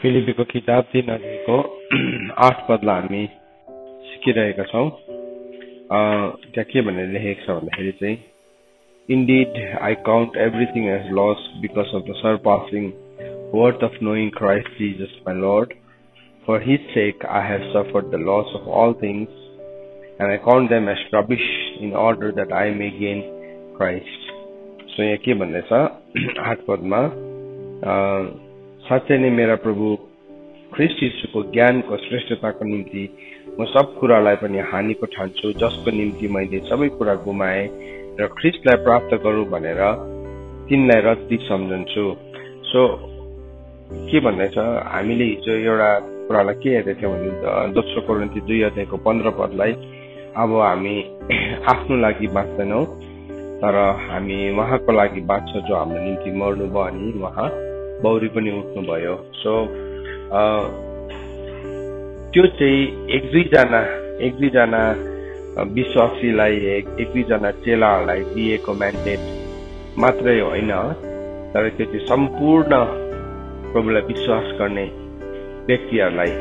फिलिपीको किताब 3 अध्यायको 8 पदलाई हामी सिकिरहेका छौं। त्यहाँ के भनेर लेखेको छ भन्दाखेरि चाहिँ Indeed, I count everything as loss because of the surpassing worth of knowing Christ Jesus my Lord. For his sake I have suffered the loss of all things, and I count them as rubbish in order that I may gain Christ. So यहाँ के भन्दैछ 8 पदमा साँच्चै नै मेरा प्रभु ख्रीष्ट यीशुको ज्ञानको श्रेष्ठताको निम्ति म सब कुरालाई पनि हानिको ठान्छु, जसको निम्ति मैले सबै कुरा गुमाए र ख्रीष्टलाई प्राप्त गरौँ भनेर तिनलाई रद्दी सम्झन्छु। सो के भन्दैछ, हामीले हिजो एउटा कुरालाई के हेर्दै थियौँ भने दोस्रो कोरिन्थी 2 अध्यायको 15 पदलाई अब हामी आफ्नो लागि बाँच्दैनौँ, तर हामी उहाँको लागि बाँच्छौँ जो हाम्रो निम्ति मर्नुभयो अनि उहाँ बौरी पनि उठ्नु भयो। सो त्यो चाहिँ एक दुईजना विश्वासीलाई एक दुईजना चेलाहरूलाई दिएको म्यान्डेट मात्रै होइन, तर त्यो चाहिँ सम्पूर्ण प्रभुलाई विश्वास गर्ने व्यक्तिहरूलाई,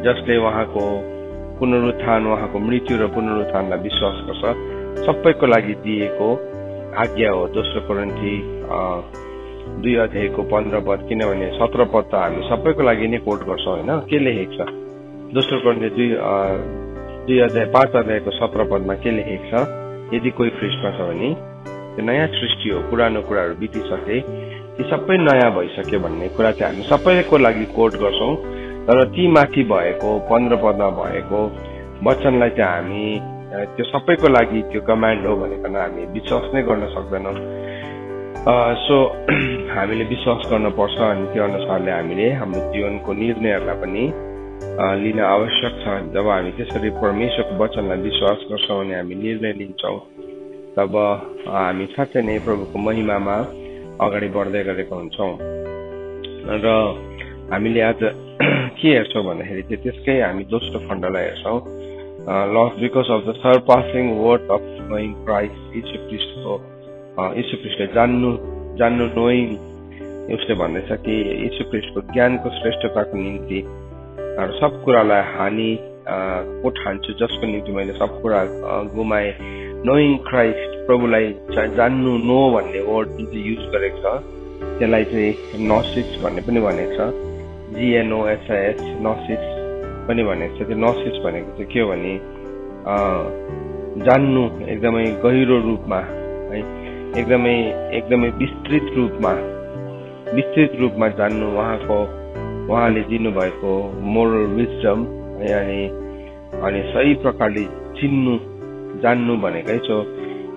जसले उहाँको पुनरुत्थान, उहाँको मृत्यु र पुनरुत्थानलाई विश्वास गर्छ, सबैको लागि दिएको आज्ञा हो। दोस्रो कोरिन्थी 2 अध्यायको 15 पद, किनभने 17 पद त हामी सबैको लागि नै कोट गर्छौँ होइन। के लेखेको छ दोस्रो कोरिन्थी 2 अध्याय 5 अध्यायको 17 पदमा के लेखेको छ, यदि कोही ख्रीष्टमा छ भने त्यो नयाँ सृष्टि हो, पुरानो कुराहरू बितिसके, ती सबै नयाँ भइसक्यो भन्ने कुरा चाहिँ हामी सबैको लागि कोट गर्छौँ। तर ती माथि भएको 15 पदमा भएको वचनलाई चाहिँ हामी त्यो सबैको लागि त्यो कमान्ड हो भनेर हामी विश्वास नै गर्न सक्दैनौँ। सो हामीले विश्वास गर्न पर्छ अनि त्यो अनुसारले हामीले हाम्रो जीवनको निर्णयहरूलाई पनि लिन आवश्यक छ। जब हामी त्यसरी परमेश्वरको वचनलाई विश्वास गर्छौँ अनि हामी निर्णय लिन्छौँ, तब हामी साँच्चै नै प्रभुको महिमामा अगाडि बढ्दै गरेका हुन्छौँ। र हामीले आज के हेर्छौँ भन्दाखेरि चाहिँ त्यसकै हामी दोस्रो खण्डलाई हेर्छौँ, loss because of the surpassing worth of knowing Christ. यीशु ख्रीष्टलाई जान्नु नोइङ, उसले भन्दैछ कि यीशु ख्रीष्टको ज्ञानको श्रेष्ठताको निम्ति सब कुरालाई हानि को ठान्छु, जसको निम्ति मैले सब कुरा गुमाए। नोइङ क्राइस्ट, प्रभुलाई जान्नु, नो भन्ने वर्ड जुन चाहिँ युज गरेको छ त्यसलाई चाहिँ नोसिस भन्ने पनि भनेको छ, GNOSIS, नोसिस पनि भनेको छ। त्यो नोसिस भनेको चाहिँ के हो भने जान्नु एकदमै गहिरो रूपमा है, एकदमै विस्तृत रूपमा जान्नु, उहाँले दिनुभएको मोरल विजडम अनि सही प्रकारले जान्नु भनेकै छ।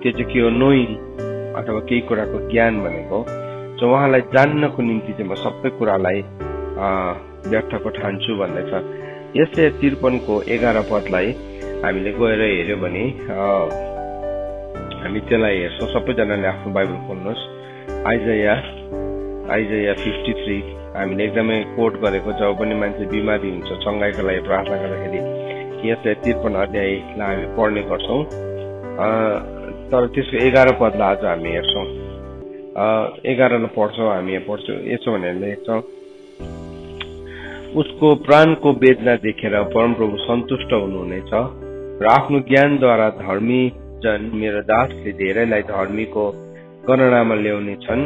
त्यो चाहिँ के हो, नोइङ अथवा केही कुराको ज्ञान भनेको। सो उहाँलाई जान्नको निम्ति चाहिँ म सबै कुरालाई व्यर्थको ठान्छु भन्दैछ। यसले 53 को 11 पदलाई हामीले गएर हेर्यो भने हामी त्यसलाई हेर्छौँ। सबैजनाले आफ्नो बाइबल खोल्नुहोस्। आइजाया 53 हामीले एकदमै कोट गरेको, जब पनि मान्छे बिमारी हुन्छ चङ्गाइको लागि प्रार्थना गर्दाखेरि यसलाई 53 अध्यायलाई हामी पढ्ने गर्छौँ। तर त्यसको 11 पदलाई आज हामी हेर्छौँ। 11 पढ्छौँ हामी, पढ्छौँ यसो भनेर लेख्छ, उसको प्राणको वेदना देखेर परमप्रभु सन्तुष्ट हुनुहुनेछ र आफ्नो ज्ञानद्वारा धर्मी जन मेरो दासले धेरैलाई धर्मीको गणनामा ल्याउने छन्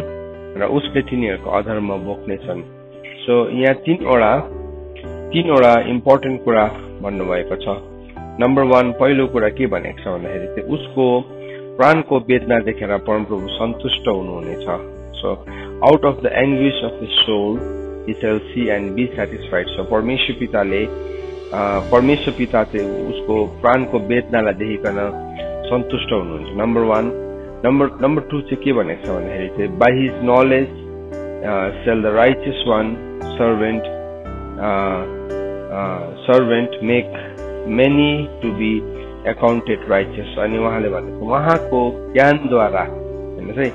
र उसले तिनीहरूको अधर्म बोक्नेछन्। सो यहाँ तीनवटा इम्पोर्टेन्ट कुरा भन्नुभएको छ। नम्बर 1, पहिलो कुरा के भनेको छ भन्दाखेरि चाहिँ उसको प्राणको वेदना देखेर परमप्रभु सन्तुष्ट हुनुहुनेछ। So out of the anguish of the soul he shall see and be satisfied. So परमेश्वर पिता चाहिँ उसको प्राणको वेदनालाई देखिकन सन्तुष्ट हुनुहुन्छ। नम्बर 1। नम्बर 2 चाहिँ के भनेको छ भन्दाखेरि चाहिँ by his knowledge shall the righteous one servant make many to be accounted righteous. अनि उहाँले भनेको उहाँको ज्ञानद्वारा हेर्नुहोस् है,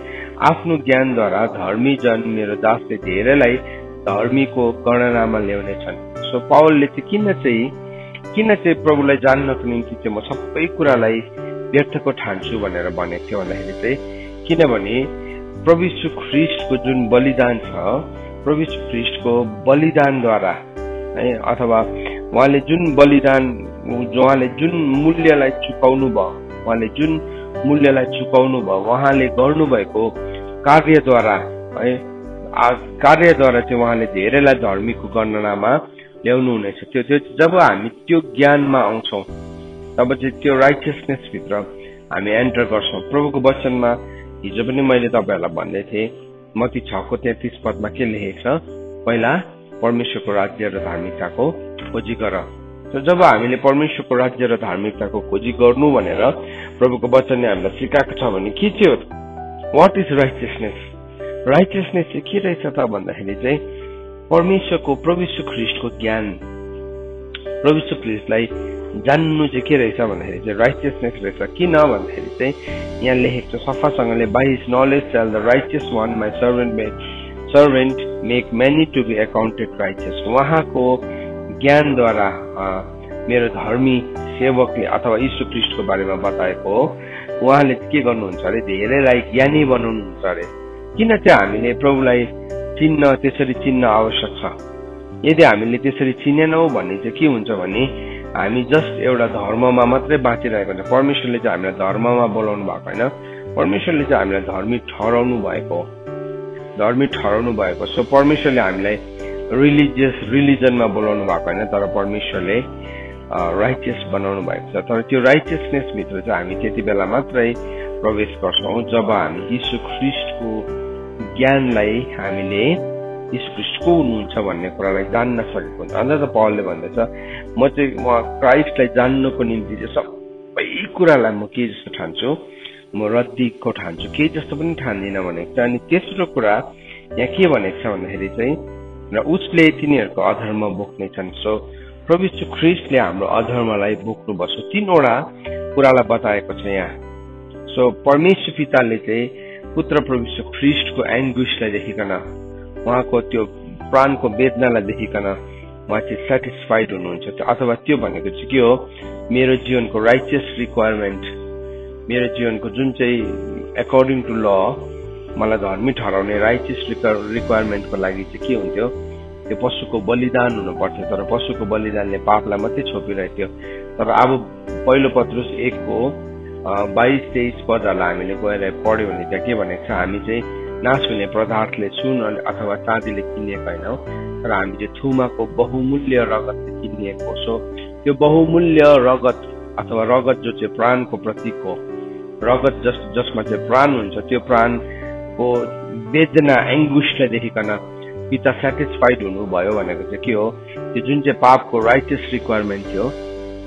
आफ्नो ज्ञानद्वारा धर्मी जन मेरो दासले धेरैलाई धर्मीको गणनामा ल्याउने छन्। सो पावलले चाहिँ किन चाहिँ प्रभुलाई जान्नको निम्ति चाहिँ म सबै कुरालाई व्यर्थको ठान्छु भनेर भनेको थियो भन्दाखेरि चाहिँ किनभने प्रभु यीशु ख्रीष्टको जुन बलिदान छ प्रभु यीशु ख्रीष्टको बलिदानद्वारा है, अथवा उहाँले जुन बलिदान उहाँले जुन मूल्यलाई चुकाउनु भयो, उहाँले जुन मूल्यलाई चुकाउनु भयो, उहाँले गर्नुभएको कार्यद्वारा है, कार्यद्वारा चाहिँ उहाँले धेरैलाई धर्मीको गणनामा ल्याउनु हुनेछ। त्यो जब हामी त्यो ज्ञानमा आउँछौँ तब चाहिँ त्यो राइटियसनेस भित्र हामी एन्टर गर्छौँ। प्रभुको वचनमा हिजो पनि मैले तपाईहरुलाई भन्दै थिएँ, मत्ती 6:33 पदमा के लेखेको छ, पहिला परमेश्वरको राज्य र धार्मिकताको खोजी गर। जब हामीले परमेश्वरको राज्य र धार्मिकताको खोजी गर्नु भनेर प्रभुको वचनले हामीलाई सिकाएको छ भने के चाहिँ हो, वाट इज राइटियसनेस? राइटियसनेस चाहिँ के रहेछ त भन्दाखेरि चाहिँ परमेश्वरको प्रभु यीशु ख्रीष्टको ज्ञान, प्रभु यीशु ख्रीष्टलाई जान्नु चाहिँ के रहेछ भन्दाखेरि चाहिँ राइटियसनेस रहेछ। किन भन्दाखेरि चाहिँ यहाँ लेखेको छ सफासँगले, by his knowledge shall the righteous one my servant make many to be accounted righteous. उहाँको ज्ञानद्वारा मेरो धर्मी सेवकले अथवा यीशु ख्रीष्टको बारेमा बताएको हो, उहाँले के गर्नुहुन्छ अरे, धेरैलाई ज्ञानी बनाउनुहुन्छ अरे। किन चाहिँ हामीले प्रभुलाई त्यसरी चिन्न आवश्यक छ? यदि हामीले त्यसरी चिनेनौँ भने चाहिँ के हुन्छ भने हामी जस्ट एउटा धर्ममा मात्रै बाँचिरहेको हुन्छ। परमेश्वरले चाहिँ हामीलाई धर्ममा बोलाउनु भएको होइन, परमेश्वरले चाहिँ हामीलाई धर्मी ठहराउनु भएको हो, धर्मी ठहराउनु भएको। सो परमेश्वरले हामीलाई रिलिजनमा बोलाउनु भएको होइन, तर परमेश्वरले राइटियस बनाउनु भएको छ। तर त्यो राइटियसनेस भित्र चाहिँ हामी त्यति बेला मात्रै प्रवेश गर्छौँ जब हामी यीशु ख्रीष्टको ज्ञानलाई हामीले यीशु ख्रीष्ट को हुनुहुन्छ भन्ने कुरालाई जान्न सकेको हुन्छ। अन्त त पौलले भन्दछ, म क्राइस्टलाई जान्नको निम्ति चाहिँ सबै कुरालाई म के जस्तो ठान्छु, म रद्दीको ठान्छु, के जस्तो पनि ठान्दिनँ भनेको छ। अनि तेस्रो कुरा यहाँ के भनेको छ भन्दाखेरि चाहिँ र उसले तिनीहरूको अधर्म बोक्ने छन्। सो प्रभु यीशु ख्रीष्टले हाम्रो अधर्मलाई बोक्नुपर्छ। 3वटा कुरालाई बताएको छ यहाँ। सो परमेश्वर पिताले चाहिँ पुत्र प्रभु यीशु ख्रीष्टको एङ्गुइसलाई देखिकन, उहाँको त्यो प्राणको वेदनालाई देखिकन उहाँ चाहिँ सेटिस्फाइड हुनुहुन्छ। अथवा त्यो भनेको चाहिँ के हो, मेरो जीवनको राइटियस रिक्वायरमेन्ट, मेरो जीवनको जुन चाहिँ एकर्डिङ टु ल मलाई धर्मी ठहराउने राइटियस रिक्वायरमेन्टको लागि चाहिँ के हुन्थ्यो, त्यो पशुको बलिदान हुनुपर्थ्यो। तर पशुको बलिदानले पापलाई मात्रै छोपिरहेको थियो। तर अब पहिलो पत्रुस 1:22-23 पदहरूलाई हामीले गएर पढ्यो भने त्यहाँ के भनेको छ, हामी चाहिँ नाश हुने पदार्थले सुन अथवा चाँदीले किनिएको होइनौँ, तर हामी चाहिँ थुमाको बहुमूल्य रगतले किनिएको। सो त्यो बहुमूल्य रगत अथवा रगत जो चाहिँ प्राणको प्रतीक हो, रगत जसमा चाहिँ प्राण हुन्छ, त्यो प्राणको वेदना एङ्गुइसलाई देखिकन पिता सेटिस्फाइड हुनुभयो भनेको चाहिँ के हो, त्यो जुन चाहिँ पापको राइटियस रिक्वायरमेन्ट थियो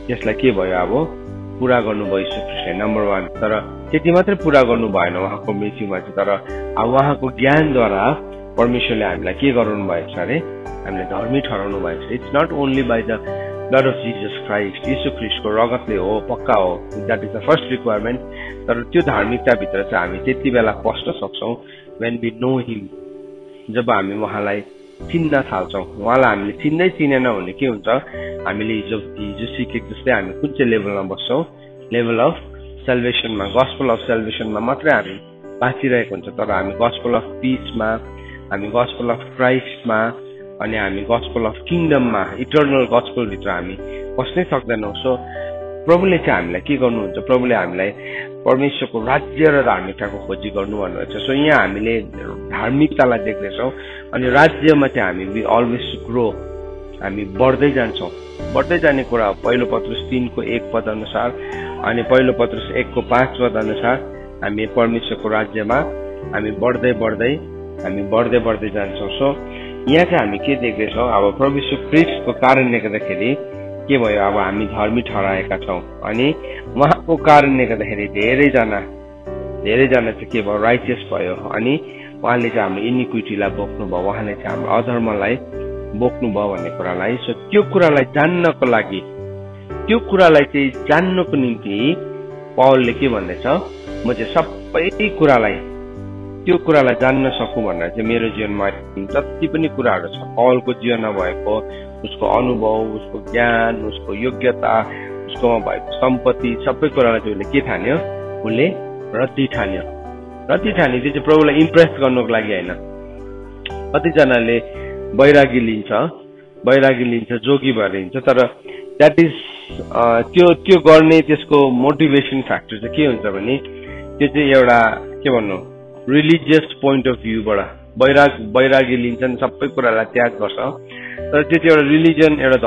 त्यसलाई के भयो, अब पूरा गर्नुभयो यीशु ख्रीष्टले, नम्बर 1। तर त्यति मात्रै पूरा गर्नु भएन उहाँको मृत्युमा चाहिँ, तर अब उहाँको ज्ञानद्वारा परमेश्वरले हामीलाई के गराउनु भएको छ अरे, हामीलाई धर्मी ठहराउनु भएको छ। It's not only by the blood of Jesus Christ, Yeshu ख्रीष्टको रगतले हो, पक्का हो, that is the first requirement. तर त्यो धार्मिकताभित्र चाहिँ हामी त्यति बेला पस्न सक्छौँ वेन वी नो हिम, जब हामी उहाँलाई चिन्न थाल्छौँ। उहाँलाई हामीले चिनेन भने के हुन्छ, हामीले हिजो सिकेको जस्तै हामी कुन चाहिँ लेभलमा बस्छौँ, लेभल अफ सेल्भेसनमा, गस्पल अफ सेल्भेसनमा मात्रै हामी बाँचिरहेको हुन्छ। तर हामी गस्पल अफ पिसमा, हामी गस्पल अफ क्राइस्टमा, अनि हामी गस्पल अफ किङडममा, इटर्नल गस्पलभित्र हामी पस्नै सक्दैनौँ। सो प्रभुले चाहिँ हामीलाई के गर्नुहुन्छ, प्रभुले हामीलाई परमेश्वरको राज्य र धार्मिकताको खोजी गर्नु भन्नुहुन्छ। सो यहाँ हामीले धार्मिकतालाई देख्दैछौँ, अनि राज्यमा चाहिँ हामी वी अलवेज ग्रो, हामी बढ्दै जान्छौँ। बढ्दै जाने कुरा पहिलो पत्रुस 3:1 पद अनुसार अनि पहिलो पत्रुस 1:5 पद अनुसार हामी परमेश्वरको राज्यमा हामी बढ्दै जान्छौँ। सो यहाँ चाहिँ हामी के देख्दैछौँ, अब प्रभु यीशु ख्रीष्टको कारणले गर्दाखेरि के भयो, अब हामी धर्मी ठहराएका छौँ। अनि उहाँको कारणले गर्दाखेरि धेरैजना चाहिँ के भयो, राइटियस भयो। अनि उहाँले चाहिँ हाम्रो इनिक्विटीलाई बोक्नुभयो, उहाँले चाहिँ हाम्रो अधर्मलाई बोक्नुभयो भन्ने कुरालाई। सो त्यो कुरालाई जान्नको निम्ति पौलले के भन्दैछ, म चाहिँ सबै त्यो कुरालाई जान्न सकूँ भनेर चाहिँ मेरो जीवनमा जति पनि कुराहरू छ, पौलको जीवनमा भएको उसको अनुभव, उसको ज्ञान, उसको योग्यता, उसकोमा भएको सम्पत्ति, सबै कुरालाई चाहिँ उसले के ठान्यो, उसले रद्दी ठान्यो। त्यो चाहिँ प्रभुलाई इम्प्रेस गर्नुको लागि होइन, कतिजनाले बैरागी लिन्छ जोगी भएर हिँड्छ। तर द्याट इज त्यो गर्ने त्यसको मोटिभेसन फ्याक्टर चाहिँ के हुन्छ भने त्यो चाहिँ एउटा के भन्नु रिलिजियस पोइन्ट अफ भ्यूबाट बैरागी लिन्छन्, सबै कुरालाई त्याग गर्छ। तर त्यो चाहिँ एउटा रिलिजन, एउटा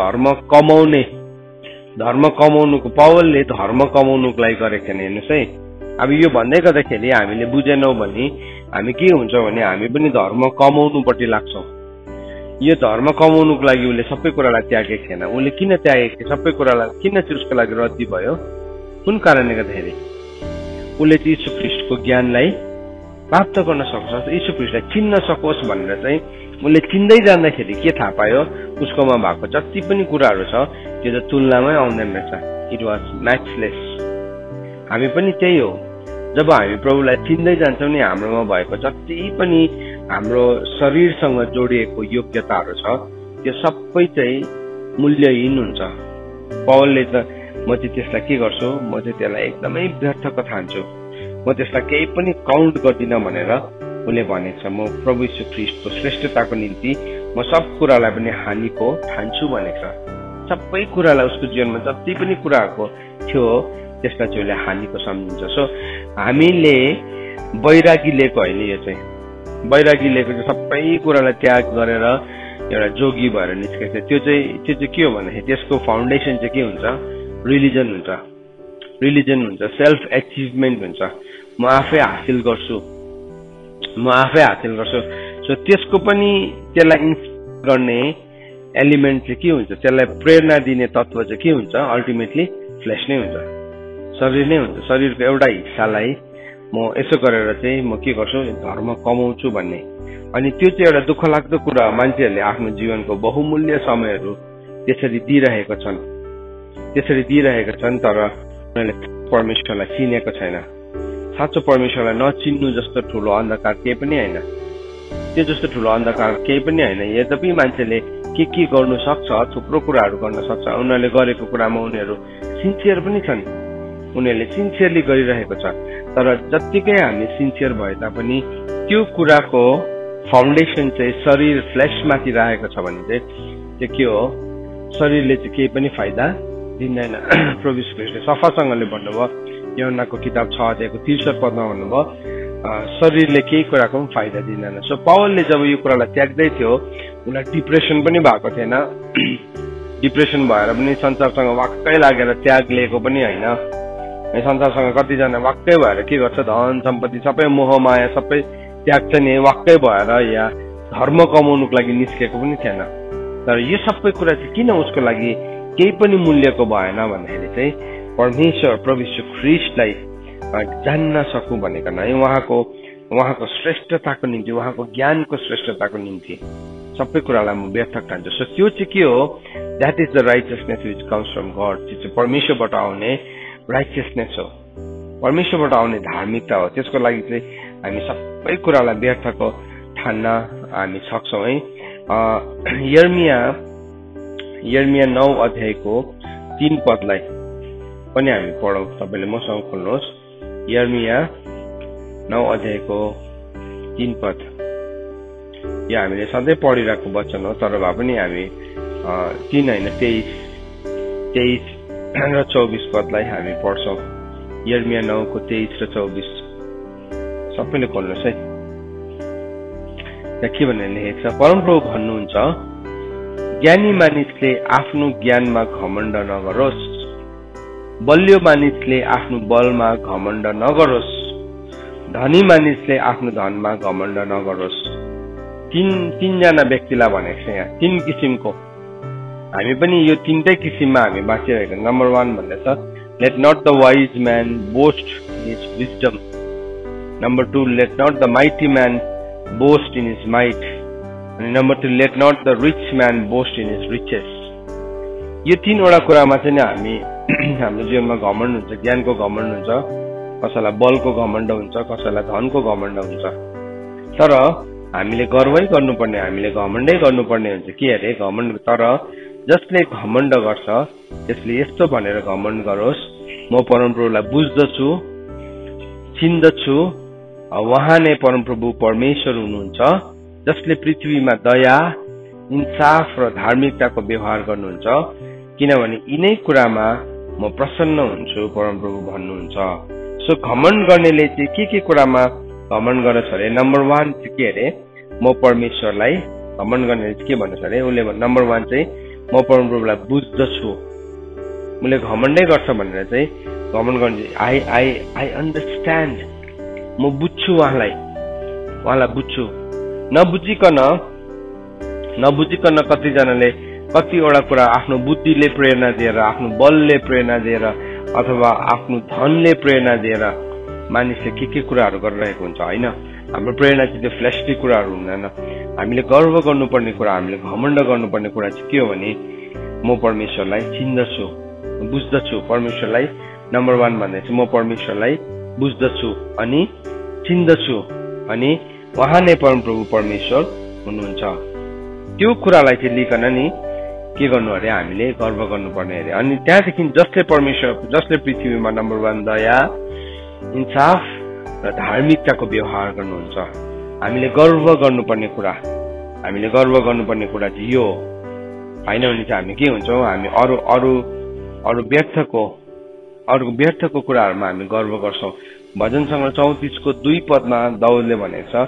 धर्म कमाउनुको पावलले धर्म कमाउनुको लागि गरेको छैन। हेर्नुहोस् है, अब यो भन्दै गर्दाखेरि हामीले बुझेनौँ भने हामी के हुन्छ भने हामी पनि धर्म कमाउनुपट्टि लाग्छौँ। यो धर्म कमाउनुको लागि उसले सबै कुरालाई त्यागेको थिएन। उसले किन त्यागेको थियो सबै कुरालाई? किन चाहिँ उसको लागि रद्दी भयो? कुन कारणले गर्दाखेरि उसले चाहिँ यीशु ख्रीष्टको ज्ञानलाई प्राप्त गर्न सक्छ, यीशु ख्रीष्टलाई चिन्न सकोस् भनेर चाहिँ उसले चिन्दै जाँदाखेरि के थाहा पायो? उसकोमा भएको जति पनि कुराहरू छ त्यो त तुलनामै आउँदैन रहेछ। It was matchless. हामी पनि त्यही हो, जब हामी प्रभुलाई चिन्दै जान्छौँ नि हाम्रोमा भएको जति पनि हाम्रो शरीरसँग जोडिएको योग्यताहरू छ त्यो सबै चाहिँ मूल्यहीन हुन्छ। पौलले त म चाहिँ त्यसलाई के गर्छु, म चाहिँ त्यसलाई एकदमै व्यर्थको ठान्छु, म त्यसलाई केही पनि काउन्ट गर्दिनँ भनेर उसले भनेको छ। म प्रभु यीशु ख्रीष्टको श्रेष्ठताको निम्ति म सब कुरालाई पनि हानिको ठान्छु भनेको छ। सबै कुरालाई उसको जीवनमा जति पनि कुराहरूको थियो त्यसलाई चाहिँ उसले हानिको सम्झिन्छ। सो हामीले बैरागी लिएको होइन, यो चाहिँ बैरागी लिएको चाहिँ सबै कुरालाई त्याग गरेर एउटा जोगी भएर निस्केको छ। त्यो चाहिँ के हो भन्दाखेरि त्यसको फाउन्डेसन चाहिँ के हुन्छ? रिलिजन हुन्छ, सेल्फ एचिभमेन्ट हुन्छ। म आफै हासिल गर्छु। सो त्यसको पनि त्यसलाई इन्स्पायर गर्ने एलिमेन्ट चाहिँ के हुन्छ? त्यसलाई प्रेरणा दिने तत्व चाहिँ के हुन्छ? अल्टिमेटली फ्लेस नै हुन्छ, शरीर नै हुन्छ। शरीरको एउटा हिस्सालाई म यसो गरेर चाहिँ म के गर्छु? धर्म कमाउँछु भन्ने। अनि त्यो चाहिँ एउटा दुःख लाग्दो कुरा हो। मान्छेहरूले आफ्नो जीवनको बहुमूल्य समयहरू त्यसरी दिइरहेका छन् तर उनीहरूले परमेश्वरलाई चिनेको छैन। साँचो परमेश्वरलाई नचिन्नु जस्तो ठुलो अन्धकार केही पनि होइन। त्यो जस्तो ठुलो अन्धकार केही पनि होइन। यद्यपि मान्छेले के गर्नु सक्छ, थुप्रो कुराहरू गर्न सक्छ। उनीहरूले गरेको कुरामा उनीहरू सिन्सियर पनि छन्, उनीहरूले सिन्सियरली गरिरहेको छ। तर जत्तिकै हामी सिन्सियर भए तापनि त्यो कुराको फाउन्डेसन चाहिँ शरीर फ्लेसमाथि राखेको छ भने चाहिँ त्यो के हो? शरीरले चाहिँ केही पनि फाइदा दिँदैन। प्रभु यीशु ख्रीष्टले सफासँगले भन्नुभयो, यूहन्नाको किताब 6:63 भन्नुभयो, शरीरले केही कुराको पनि फाइदा दिँदैन। सो पावलले जब यो कुरालाई त्याग्दै थियो उसलाई डिप्रेसन पनि भएको थिएन। डिप्रेसन भएर पनि संसारसँग वाक्कै लागेर त्याग लिएको पनि होइन। संसारसँग कतिजना वाक्कै भएर के गर्छ? धन सम्पत्ति सबै मोह माया सबै त्याग्छ नि, वाक्कै भएर या धर्म कमाउनुको लागि निस्केको पनि थिएन। तर यो सबै कुरा चाहिँ किन उसको लागि केही पनि मूल्यको भएन भन्दाखेरि चाहिँ परमेश्वर प्रभु यीशु ख्रीष्टलाई जान्न सकु भनेको नै उहाँको श्रेष्ठताको निम्ति, उहाँको ज्ञानको श्रेष्ठताको निम्ति सबै कुरालाई म व्यर्थक ठान्छु। सो त्यो चाहिँ के हो? That is the righteousness which comes from God. त्यो चाहिँ परमेश्वरबाट आउने राइचियसनेस हो, परमेश्वरबाट आउने धार्मिकता हो। त्यसको लागि चाहिँ हामी सबै कुरालाई व्यर्थको ठान्न हामी सक्छौँ है। यर्मिया 9:3 पनि हामी पढौँ। तपाईँले मसँग खोल्नुहोस्। यर्मिया 9:3 यो हामीले सधैँ पढिरहेको वचन हो, तर भए पनि हामी 3 होइन 23 र 24 हामी पढ्छौँ। यर्मिया 9:23 र 24 सबैले खोल्नुहोस् है। त्यहाँ के भनेर लेखेको छ? परमप्रभु भन्नुहुन्छ, ज्ञानी मानिसले आफ्नो ज्ञानमा घमण्ड नगरोस्, बलियो मानिसले आफ्नो बलमा घमण्ड नगरोस्, धनी मानिसले आफ्नो धनमा घमण्ड नगरोस्। तीनजना व्यक्तिलाई भनेको छ यहाँ, 3 किसिमको। हामी पनि यो 3टै किसिममा हामी बाँचिरहेको। नम्बर 1 भन्दैछ, let not the wise man boast in his wisdom. Number 2, let not the mighty man boast in his might. अनि नम्बर 2, let not the rich man boast in his riches. यो 3वटा कुरामा चाहिँ हामी हाम्रो जीवनमा घमण्ड हुन्छ। ज्ञानको घमण्ड हुन्छ, कसैलाई बलको घमण्ड हुन्छ, कसैलाई धनको घमण्ड हुन्छ। तर हामीले गर्वै गर्नुपर्ने, हामीले घमण्डै गर्नुपर्ने हुन्छ। के अरे घमण्ड? तर जसले घमण्ड गर्छ त्यसले यस्तो भनेर घमण्ड गरोस्, म परमप्रभुलाई बुझ्दछु, चिन्दछु, उहाँ नै परमप्रभु परमेश्वर हुनुहुन्छ जसले पृथ्वीमा दया, इन्साफ र धार्मिकताको व्यवहार गर्नुहुन्छ, किनभने यिनै कुरामा म प्रसन्न हुन्छु, परमप्रभु भन्नुहुन्छ। सो घमण्ड गर्नेले चाहिँ के कुरामा घमण्ड गर्छ अरे? नम्बर 1 चाहिँ के अरे? म परमेश्वरलाई घमण्ड गर्नेले चाहिँ के भन्नुहुन्छ अरे? उसले नम्बर 1 चाहिँ म परमप्रभुलाई बुझ्दछु। उसले घमण्डै गर्छ भनेर चाहिँ घमण्ड गर्ने आई अन्डरस्ट्यान्ड, म बुझ्छु उहाँलाई बुझ्छु। नबुझिकन कतिजनाले कतिवटा कुरा आफ्नो बुद्धिले प्रेरणा दिएर, आफ्नो बलले प्रेरणा दिएर अथवा आफ्नो धनले प्रेरणा दिएर मानिसले के कुराहरू गरिरहेको हुन्छ होइन। हाम्रो प्रेरणा चाहिँ त्यो फ्लेशली कुराहरू हुँदैन। हामीले गर्व गर्नुपर्ने कुरा, हामीले घमण्ड गर्नुपर्ने कुरा चाहिँ के हो भने म परमेश्वरलाई चिन्दछु, बुझ्दछु। परमेश्वरलाई नम्बर 1 भन्दै चाहिँ म परमेश्वरलाई बुझ्दछु अनि चिन्दछु अनि उहाँ नै परमप्रभु परमेश्वर हुनुहुन्छ। त्यो कुरालाई चाहिँ लिकन नि के गर्नु अरे? हामीले गर्व गर्नुपर्ने अरे। अनि त्यहाँदेखि जसले पृथ्वीमा नम्बर 1 दया, इन्साफ र धार्मिकताको व्यवहार गर्नुहुन्छ। हामीले गर्व गर्नुपर्ने कुरा चाहिँ यो होइन भने चाहिँ हामी के हुन्छौँ? हामी अरू व्यर्थको कुराहरूमा हामी गर्व गर्छौँ। भजन सङ्ग्रह 34को 2 पदमा दाउदले भनेको छ,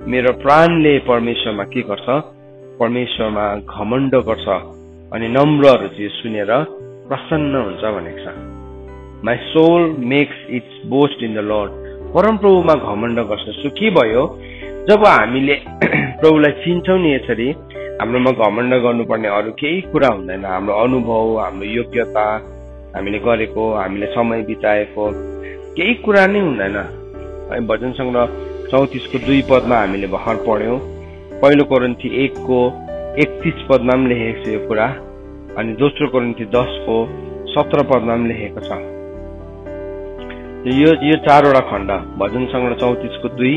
मेरो प्राणले परमेश्वरमा के गर्छ? परमेश्वरमा घमण्ड गर्छ अनि नम्रहरू चाहिँ सुनेर प्रसन्न हुन्छ भनेको छ। My soul makes its boast in the Lord. परमप्रभुमा घमण्ड गर्छ। सो के भयो? जब हामीले प्रभुलाई चिन्छौँ नि यसरी, हाम्रोमा घमण्ड गर्नुपर्ने अरू केही कुरा हुँदैन। हाम्रो अनुभव, हाम्रो योग्यता, हामीले गरेको, हामीले समय बिताएको केही कुरा नै हुँदैन। भजन सङ्ग्रह 34को 2 पदमा हामीले भर्खर पढ्यौँ। 1 कोरिन्थी 1को 31 पदमा पनि लेखेको छ यो कुरा, अनि 2 कोरिन्थी 10को 17 पदमा पनि लेखेको छ। यो 4वटा खण्ड, भजन सङ्ग्रह 34को 2,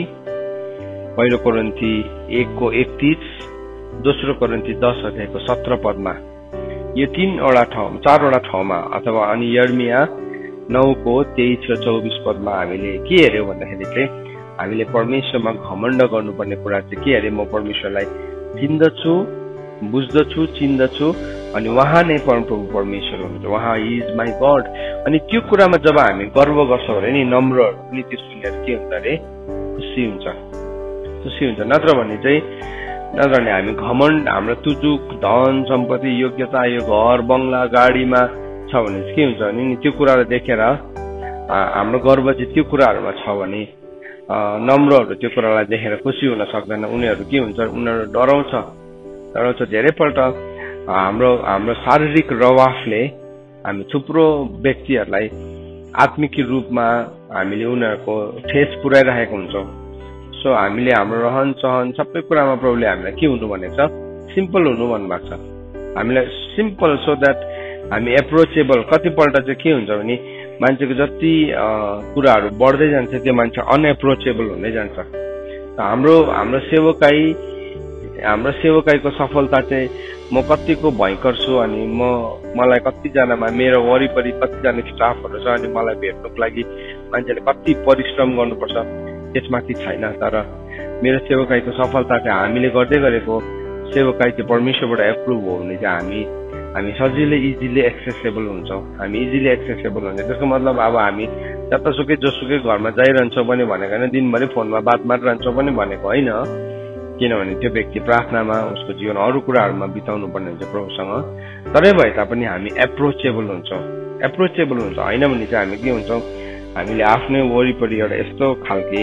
1 कोरिन्थी 1को 31, 2 कोरिन्थी 10 अध्यायको 17 पदमा, यो 4वटा ठाउँमा अथवा अनि यर्मिया 9को 23 र 24 पदमा हामीले के हेर्यौँ भन्दाखेरि चाहिँ हामीले परमेश्वरमा घमण्ड गर्नुपर्ने कुरा चाहिँ के अरे? म परमेश्वरलाई चिन्दछु, बुझ्दछु, चिन्दछु अनि उहाँ नै परमप्रभु परमेश्वर हुनुहुन्छ। उहाँ इज माई गड। अनि त्यो कुरामा जब हामी गर्व गर्छौँ अरे नि, नम्रहरू पनि त्यो सुनेर के हुन्छ अरे? खुसी हुन्छ। नत्र भने हामी घमण्ड, हाम्रो तुजुक, धन सम्पत्ति, योग्यता, यो घर बङ्गला गाडीमा छ भने के हुन्छ भने नि त्यो कुरालाई देखेर हाम्रो गर्व चाहिँ त्यो कुराहरूमा छ भने नम्रहरू त्यो कुरालाई देखेर खुसी हुन सक्दैन। उनीहरू के हुन्छ? उनीहरू डराउँछ। धेरैपल्ट हाम्रो शारीरिक रवाफले हामी थुप्रो व्यक्तिहरूलाई आत्मिक रूपमा हामीले उनीहरूको ठेस पुर्याइरहेको हुन्छौँ। सो हामीले हाम्रो रहन सहन सबै कुरामा प्रभुले हामीलाई के हुनु भनेको छ? सिम्पल हुनु भन्नुभएको छ हामीलाई, सिम्पल, सो द्याट हामी एप्रोचेबल। कतिपल्ट चाहिँ के हुन्छ भने मान्छेको जति कुराहरू बढ्दै जान्छ त्यो मान्छे अनएप्रोचेबल हुँदै जान्छ। हाम्रो सेवकाईको सफलता चाहिँ म कतिको भयङ्कर छु अनि मलाई कतिजनामा मेरो वरिपरि कतिजना स्टाफहरू छ अनि मलाई भेट्नुको लागि मान्छेले कति परिश्रम गर्नुपर्छ त्यसमाथि छैन। तर मेरो सेवकाईको सफलता चाहिँ हामीले गर्दै गरेको सेवकाई चाहिँ परमेश्वरबाट एप्रुभ हो भने चाहिँ हामी सजिलै इजिली एक्सेसेबल हुन्छौँ। हामी इजिली एक्सेसेबल हुन्छ त्यसको मतलब अब हामी जतासुकै जोसुकै घरमा जाइरहन्छौँ पनि भनेको होइन, दिनभरि फोनमा बात मारिरहन्छौँ पनि भनेको होइन। किनभने त्यो व्यक्ति प्रार्थनामा उसको जीवन अरू कुराहरूमा बिताउनु पर्ने हुन्छ प्रभुसँग। तरै भए तापनि हामी एप्रोचेबल हुन्छौँ होइन भने चाहिँ हामी के हुन्छौँ? हामीले आफ्नै वरिपरि एउटा यस्तो खालके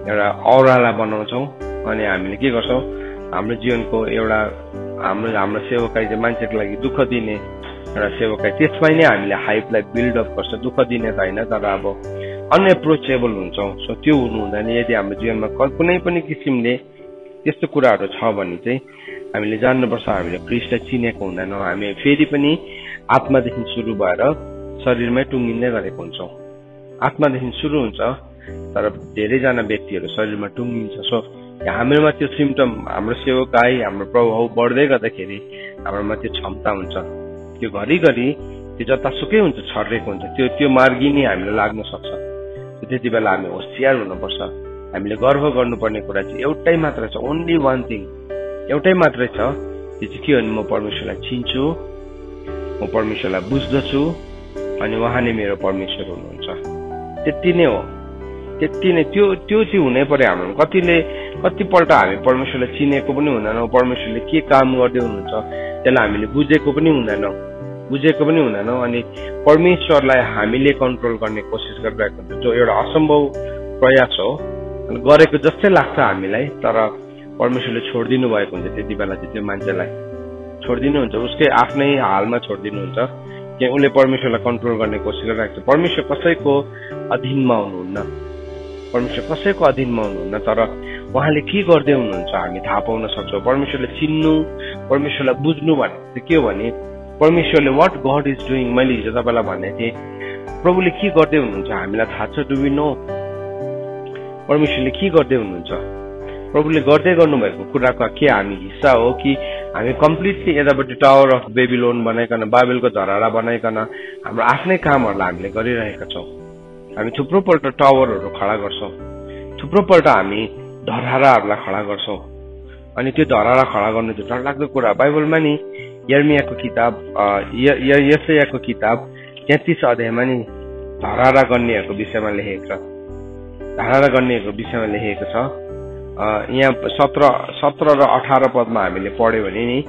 एउटा औरालाई बनाउँछौँ अनि हामीले के गर्छौँ? हाम्रो जीवनको एउटा हाम्रो सेवकाई चाहिँ मान्छेको लागि दुःख दिने एउटा सेवकाई, त्यसमै नै हामीले हाइपलाई बिल्डअप गर्छ। दुःख दिने त होइन, तर अब अनएप्रोचेबल हुन्छौँ। सो त्यो हुनु हुँदैन। यदि हाम्रो जीवनमा कुनै पनि किसिमले त्यस्तो कुराहरू छ भने चाहिँ हामीले जान्नुपर्छ हामीले ख्रीष्टलाई चिनेको हुँदैनौँ। हामी फेरि पनि आत्मादेखि सुरु भएर शरीरमै टुङ्गिँदै गरेको हुन्छौँ। आत्मादेखि सुरु हुन्छ तर धेरैजना व्यक्तिहरू शरीरमा टुङ्गिन्छ। सो हाम्रोमा त्यो सिम्टम, हाम्रो सेवकाई, हाम्रो प्रभाव बढ्दै गर्दाखेरि हाम्रोमा त्यो क्षमता हुन्छ। त्यो घरिघरि त्यो जतासुकै हुन्छ छरिएको हुन्छ, त्यो मार्गी नै हामीलाई लाग्न सक्छ। त्यति बेला हामी होसियार हुनुपर्छ। हामीले गर्व गर्नुपर्ने कुरा चाहिँ एउटै मात्र छ, ओन्ली वान थिङ, एउटै मात्रै छ। त्यो चाहिँ के हो भने म परमेश्वरलाई चिन्छु, म परमेश्वरलाई बुझ्दछु अनि उहाँ नै मेरो परमेश्वर हुनुहुन्छ। त्यति नै हो, त्यति नै। त्यो चाहिँ हुनै पर्यो हाम्रो। कतिपल्ट हामी परमेश्वरलाई चिनेको पनि हुँदैनौँ, परमेश्वरले के काम गर्दै हुनुहुन्छ त्यसलाई हामीले बुझेको पनि हुँदैनौँ अनि परमेश्वरलाई हामीले कन्ट्रोल गर्ने कोसिस गरिरहेको हुन्छ, जो एउटा असम्भव प्रयास हो। गरेको जस्तै लाग्छ हामीलाई, तर परमेश्वरले छोडिदिनु भएको हुन्छ। त्यति बेला चाहिँ त्यो मान्छेलाई छोडिदिनुहुन्छ, उसकै आफ्नै हालमा छोडिदिनुहुन्छ, कि उसले परमेश्वरलाई कन्ट्रोल गर्ने कोसिस गरिरहेको छ। परमेश्वर कसैको अधीनमा हुनुहुन्न, तर उहाँले के गर्दै हुनुहुन्छ हामी थाहा पाउन सक्छौँ। परमेश्वरले चिन्नु, परमेश्वरलाई बुझ्नु भनेको के हो भने परमेश्वरले वाट गड इज डुइङ, मैले हिजो तपाईँलाई भनेको थिएँ, प्रभुले के गर्दै हुनुहुन्छ हामीलाई थाहा छ। डु वी नो परमेश्वरले के गर्दै हुनुहुन्छ? प्रभुले गर्दै गर्नुभएको कुराको के हामी हिस्सा हो कि हामी कम्प्लिटली यतापट्टि टावर अफ बेबिलोन बनाइकन, बाबेलको धरारा बनाइकन हाम्रो आफ्नै कामहरूलाई हामीले गरिरहेका छौँ। हामी थुप्रोपल्ट टावरहरू खडा गर्छौँ, थुप्रोपल्ट हामी धराराहरूलाई खडा गर्छौँ। अनि त्यो धरारा खडा गर्नु चाहिँ डरलाग्दो कुरा। बाइबलमा नि यर्मियाको किताब, यशायाको किताब 33 अध्यायमा नि धरारा गर्नेहरूको विषयमा लेखेको छ। यहाँ 17 र 18 पदमा हामीले पढ्यो भने नि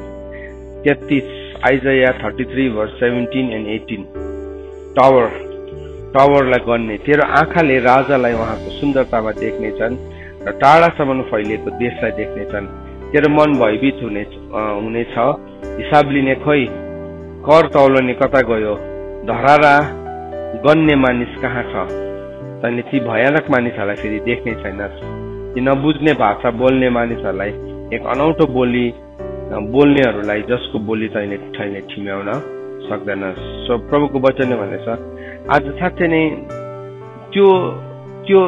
33 आइजाया 33:17 and 18 टावरलाई गर्ने, तेरो आँखाले राजालाई उहाँको सुन्दरतामा देख्नेछन् र टाढासम्म फैलिएको देशलाई देख्नेछन्। तेरो मन भयभीत हुनेछ, हिसाब लिने खोइ, कर तौलने कता गयो, धरारा गन्ने मानिस कहाँ छ। तैँले ती भयानक मानिसहरूलाई फेरि देख्ने छैनस्। ती नबुझ्ने भाषा बोल्ने मानिसहरूलाई, एक अनौठो बोली बोल्नेहरूलाई जसको बोली तैँले ठिम्याउन सक्दैनस्। सो प्रभुको वचनले भनेछ आज साँच्चै नै त्यो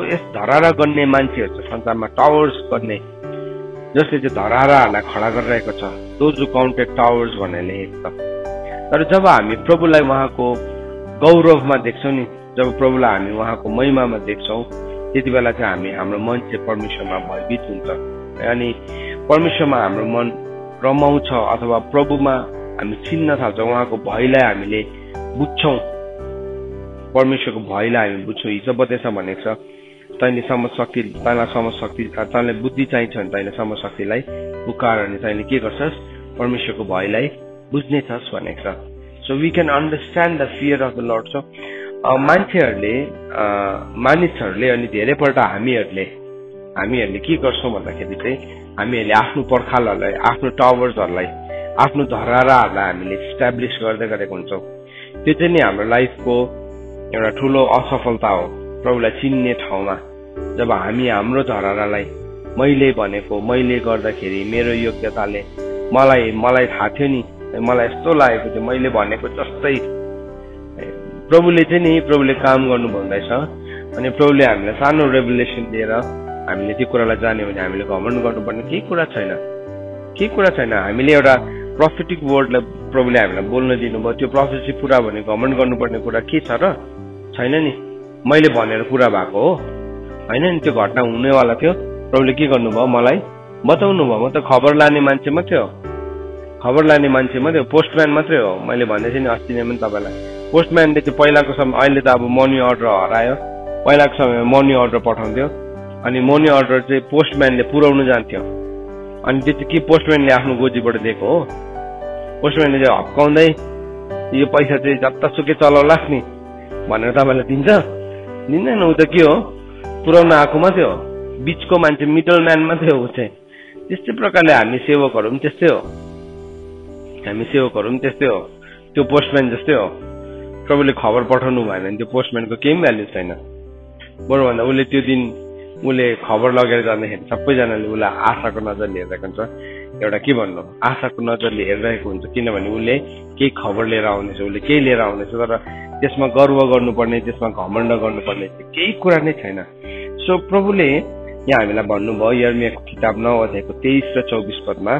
यस धरारा गर्ने मान्छेहरू छ संसारमा, टावर्स गर्ने, जसले चाहिँ धराराहरूलाई खडा गरिरहेको छ। दोज हु काउन्टेड टावर्स भनेर लेखेको छ। तर जब हामी प्रभुलाई उहाँको गौरवमा देख्छौँ नि, जब प्रभुलाई हामी उहाँको महिमामा देख्छौँ, त्यति बेला चाहिँ हाम्रो मन चाहिँ परमेश्वरमा भयभीत हुन्छ अनि परमेश्वरमा हाम्रो मन रमाउँछ, अथवा प्रभुमा हामी चिन्न थाल्छौँ। उहाँको भयलाई हामीले बुझ्छौँ, परमेश्वरको भयलाई हामी बुझ्छौँ। हिजो बतेछ भनेको छ, तैँले तैँलाई बुद्धि चाहिन्छ भने तैँले समशक्तिलाई पुकार अनि तैँले के गर्छस्, परमेश्वरको भयलाई बुझ्ने छस् भनेको छ। So we can understand the fear of the Lord. So मानिसहरूले अनि धेरैपल्ट हामीहरूले के गर्छौँ भन्दाखेरि चाहिँ हामीहरूले आफ्नो पर्खालहरूलाई, आफ्नो टावर्सहरूलाई, आफ्नो धराराहरूलाई हामीले इस्टाब्लिस गर्दै गरेको हुन्छौँ। त्यो चाहिँ नि हाम्रो लाइफको एउटा ठुलो असफलता हो। प्रभुलाई चिन्ने ठाउँमा जब हामी हाम्रो धरारालाई मैले गर्दाखेरि मेरो योग्यताले मलाई थाहा थियो नि, मलाई यस्तो लागेको थियो, मैले भनेको जस्तै प्रभुले काम गर्नु भन्दैछ। अनि प्रभुले हामीलाई सानो रेभुलेसन दिएर हामीले त्यो कुरालाई जान्यो भने हामीले घमण्ड गर्नुपर्ने केही कुरा छैन। हामीले एउटा प्रोफेटिक वर्डलाई प्रभुले हामीलाई बोल्न दिनुभयो, त्यो प्रोफेसी पुरा भने घमण्ड गर्नुपर्ने कुरा के छ र? छैन नि। मैले भनेर पुरा भएको हो होइन नि, त्यो घटना हुनेवाला थियो। प्रभुले के गर्नुभयो, मलाई बताउनु भयो। म त खबर लाने मान्छे मात्रै हो, पोस्टम्यान मात्रै हो। मैले भन्दै थिएँ नि अस्ति नै पनि तपाईँलाई, पोस्टम्यानले चाहिँ पहिलाको समय, अहिले त अब मनी अर्डर हरायो, पहिलाको समयमा मनी अर्डर पठाउँथ्यो अनि मनी अर्डर चाहिँ पोस्टम्यानले पुर्याउनु जान्थ्यो। अनि त्यो चाहिँ के पोस्टम्यानले आफ्नो गोजीबाट दिएको हो। पोस्टम्यानले चाहिँ हप्काउँदै यो पैसा चाहिँ जतासुकै चलाउलास् नि भनेर तपाईँलाई दिँदैन। ऊ त के हो, पुर्याउन आएको मात्रै हो, बिचको मान्छे, मिडल म्यान मात्रै हो ऊ चाहिँ। त्यस्तै प्रकारले हामी सेवकहरू पनि त्यस्तै हो, त्यो पोस्टम्यान जस्तै हो। प्रभुले खबर पठाउनु भएन भने त्यो पोस्टम्यानको केही पनि भ्याल्यु छैन। बरुभन्दा उसले खबर लगेर जाँदाखेरि सबैजनाले उसलाई आशाको नजरले हेरिरहेको हुन्छ। एउटा के भन्नु, आशाको नजरले हेरिरहेको हुन्छ, किनभने उसले केही खबर लिएर आउनेछ, उसले केही लिएर आउनेछ। तर त्यसमा गर्व गर्नुपर्ने, त्यसमा घमण्ड गर्नुपर्ने केही कुरा नै छैन। सो प्रभुले यहाँ हामीलाई भन्नुभयो यर्मियाको किताब 9 अध्यायको 23 र 24 पदमा,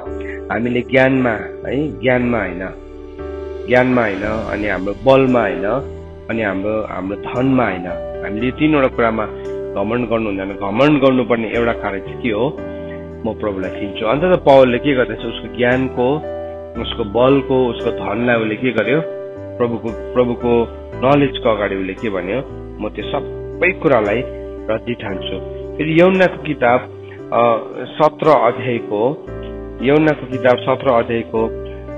हामीले ज्ञानमा होइन अनि हाम्रो बलमा होइन अनि हाम्रो धनमा होइन, हामीले यो 3वटा कुरामा घमण्ड गर्नु हुँदैन। घमण्ड गर्नुपर्ने एउटा कारण चाहिँ के हो? म प्रभुलाई चिन्छु। अन्त त पौलले के गर्दैछ? उसको ज्ञानको, उसको बलको, उसको धनलाई उसले के गर्यो? प्रभुको नलेजको अगाडि उसले के भन्यो? म त्यो सबै कुरालाई रद्दी ठान्छु। फेरि यूहन्नाको किताब 17 अध्यायको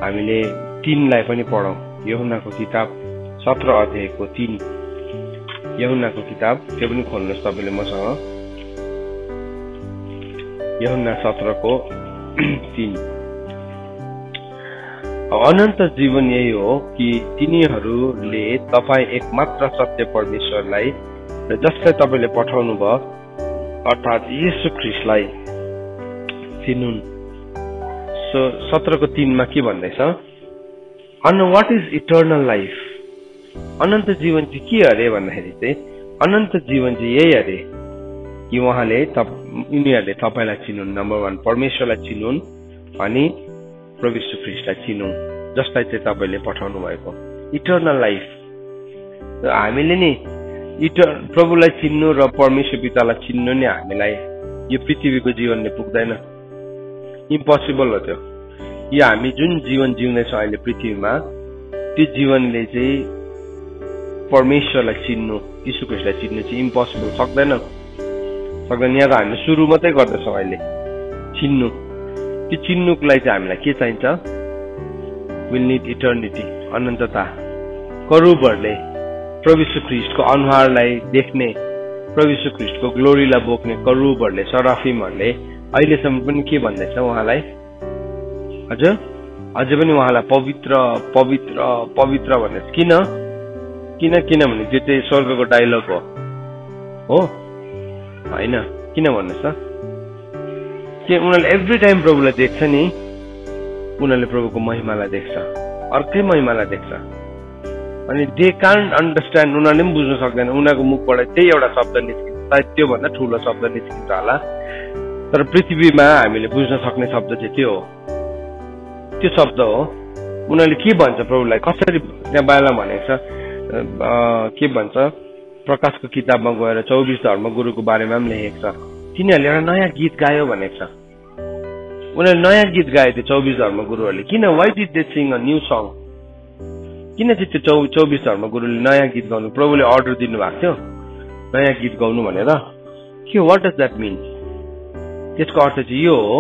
हामीले 3 पनि पढौँ। यूहन्नाको किताब 17 अध्यायको 3। यूहन्नाको किताब त्यो पनि खोल्नुहोस् तपाईँले मसँग। यूहन्ना 17को 3। अनन्त जीवन यही हो कि तिनीहरूले तपाईँ एकमात्र सत्य परमेश्वरलाई र जसलाई तपाईँले पठाउनु भयो अर्थात् येशू ख्रीष्टलाई चिनुन्। 17को 3 के भन्दैछ? And what is eternal life? अनन्त जीवन चाहिँ के अरे भन्दाखेरि चाहिँ अनन्त जीवन चाहिँ यही अरे कि यिनीहरूले तपाईँलाई चिनुन्। नम्बर 1 परमेश्वरलाई चिनुन् अनि प्रभु येशू ख्रीष्टलाई चिनुन् जसलाई चाहिँ तपाईँले पठाउनु भएको इटर्नल लाइफ। हामीले नि प्रभुलाई चिन्नु र परमेश्वर पितालाई चिन्नु नि हामीलाई यो पृथ्वीको जीवनले पुग्दैन। इम्पोसिबल हो त्यो। यो हामी जुन जीवन जिउँदैछौँ अहिले पृथ्वीमा त्यो जीवनले चाहिँ परमेश्वरलाई चिन्नु, यीशु ख्रीष्टलाई चिन्नु चाहिँ इम्पोसिबल, सक्दैन। यहाँ त हामीले सुरु मात्रै गर्दैछौँ अहिले चिन्नु। त्यो चिन्नुको लागि चाहिँ हामीलाई के चाहिन्छ? विल निड इटर्निटी, अनन्तता। करूबहरूले प्रभु येशू ख्रीष्टको अनुहारलाई देख्ने, प्रभु येशू ख्रीष्टको ग्लोरीलाई बोक्ने करूबहरूले, सराफिमहरूले अहिलेसम्म पनि के भन्दैछ उहाँलाई? हजुर अझै पनि उहाँलाई पवित्र पवित्र पवित्र भन्दैछ। किनभने त्यो चाहिँ स्वर्गको डायलग हो होइन? किन भन्नुहोस् त? के उनीहरूले एभ्री टाइम प्रभुलाई देख्छ नि, उनीहरूले प्रभुको महिमालाई देख्छ, अर्कै महिमालाई देख्छ। अनि दे कान्ट अन्डरस्ट्यान्ड, उनीहरूले पनि बुझ्न सक्दैन। उनीहरूको मुखबाट त्यही एउटा शब्द निस्किन्छ, सायद त्योभन्दा ठुलो शब्द निस्किन्छ होला, तर पृथ्वीमा हामीले बुझ्न सक्ने शब्द चाहिँ त्यो हो। त्यो शब्द हो। उनीहरूले के भन्छ प्रभुलाई? कसरी त्यहाँ बाइबलमा भनेको छ, के भन्छ? प्रकाशको किताबमा गएर 24 धर्मगुरुको बारेमा पनि लेखेको छ। तिनीहरूले एउटा नयाँ गीत गायो भनेको छ। उनीहरूले नयाँ गीत गाए थियो 24 धर्मगुरुहरूले। किन? Why did they sing a new song? किन चाहिँ त्यो 24 धर्मगुरुले नयाँ गीत गाउनु? प्रभुले अर्डर दिनुभएको थियो नयाँ गीत गाउनु भनेर। के वाट डज द्याट मिन? त्यसको अर्थ चाहिँ यो हो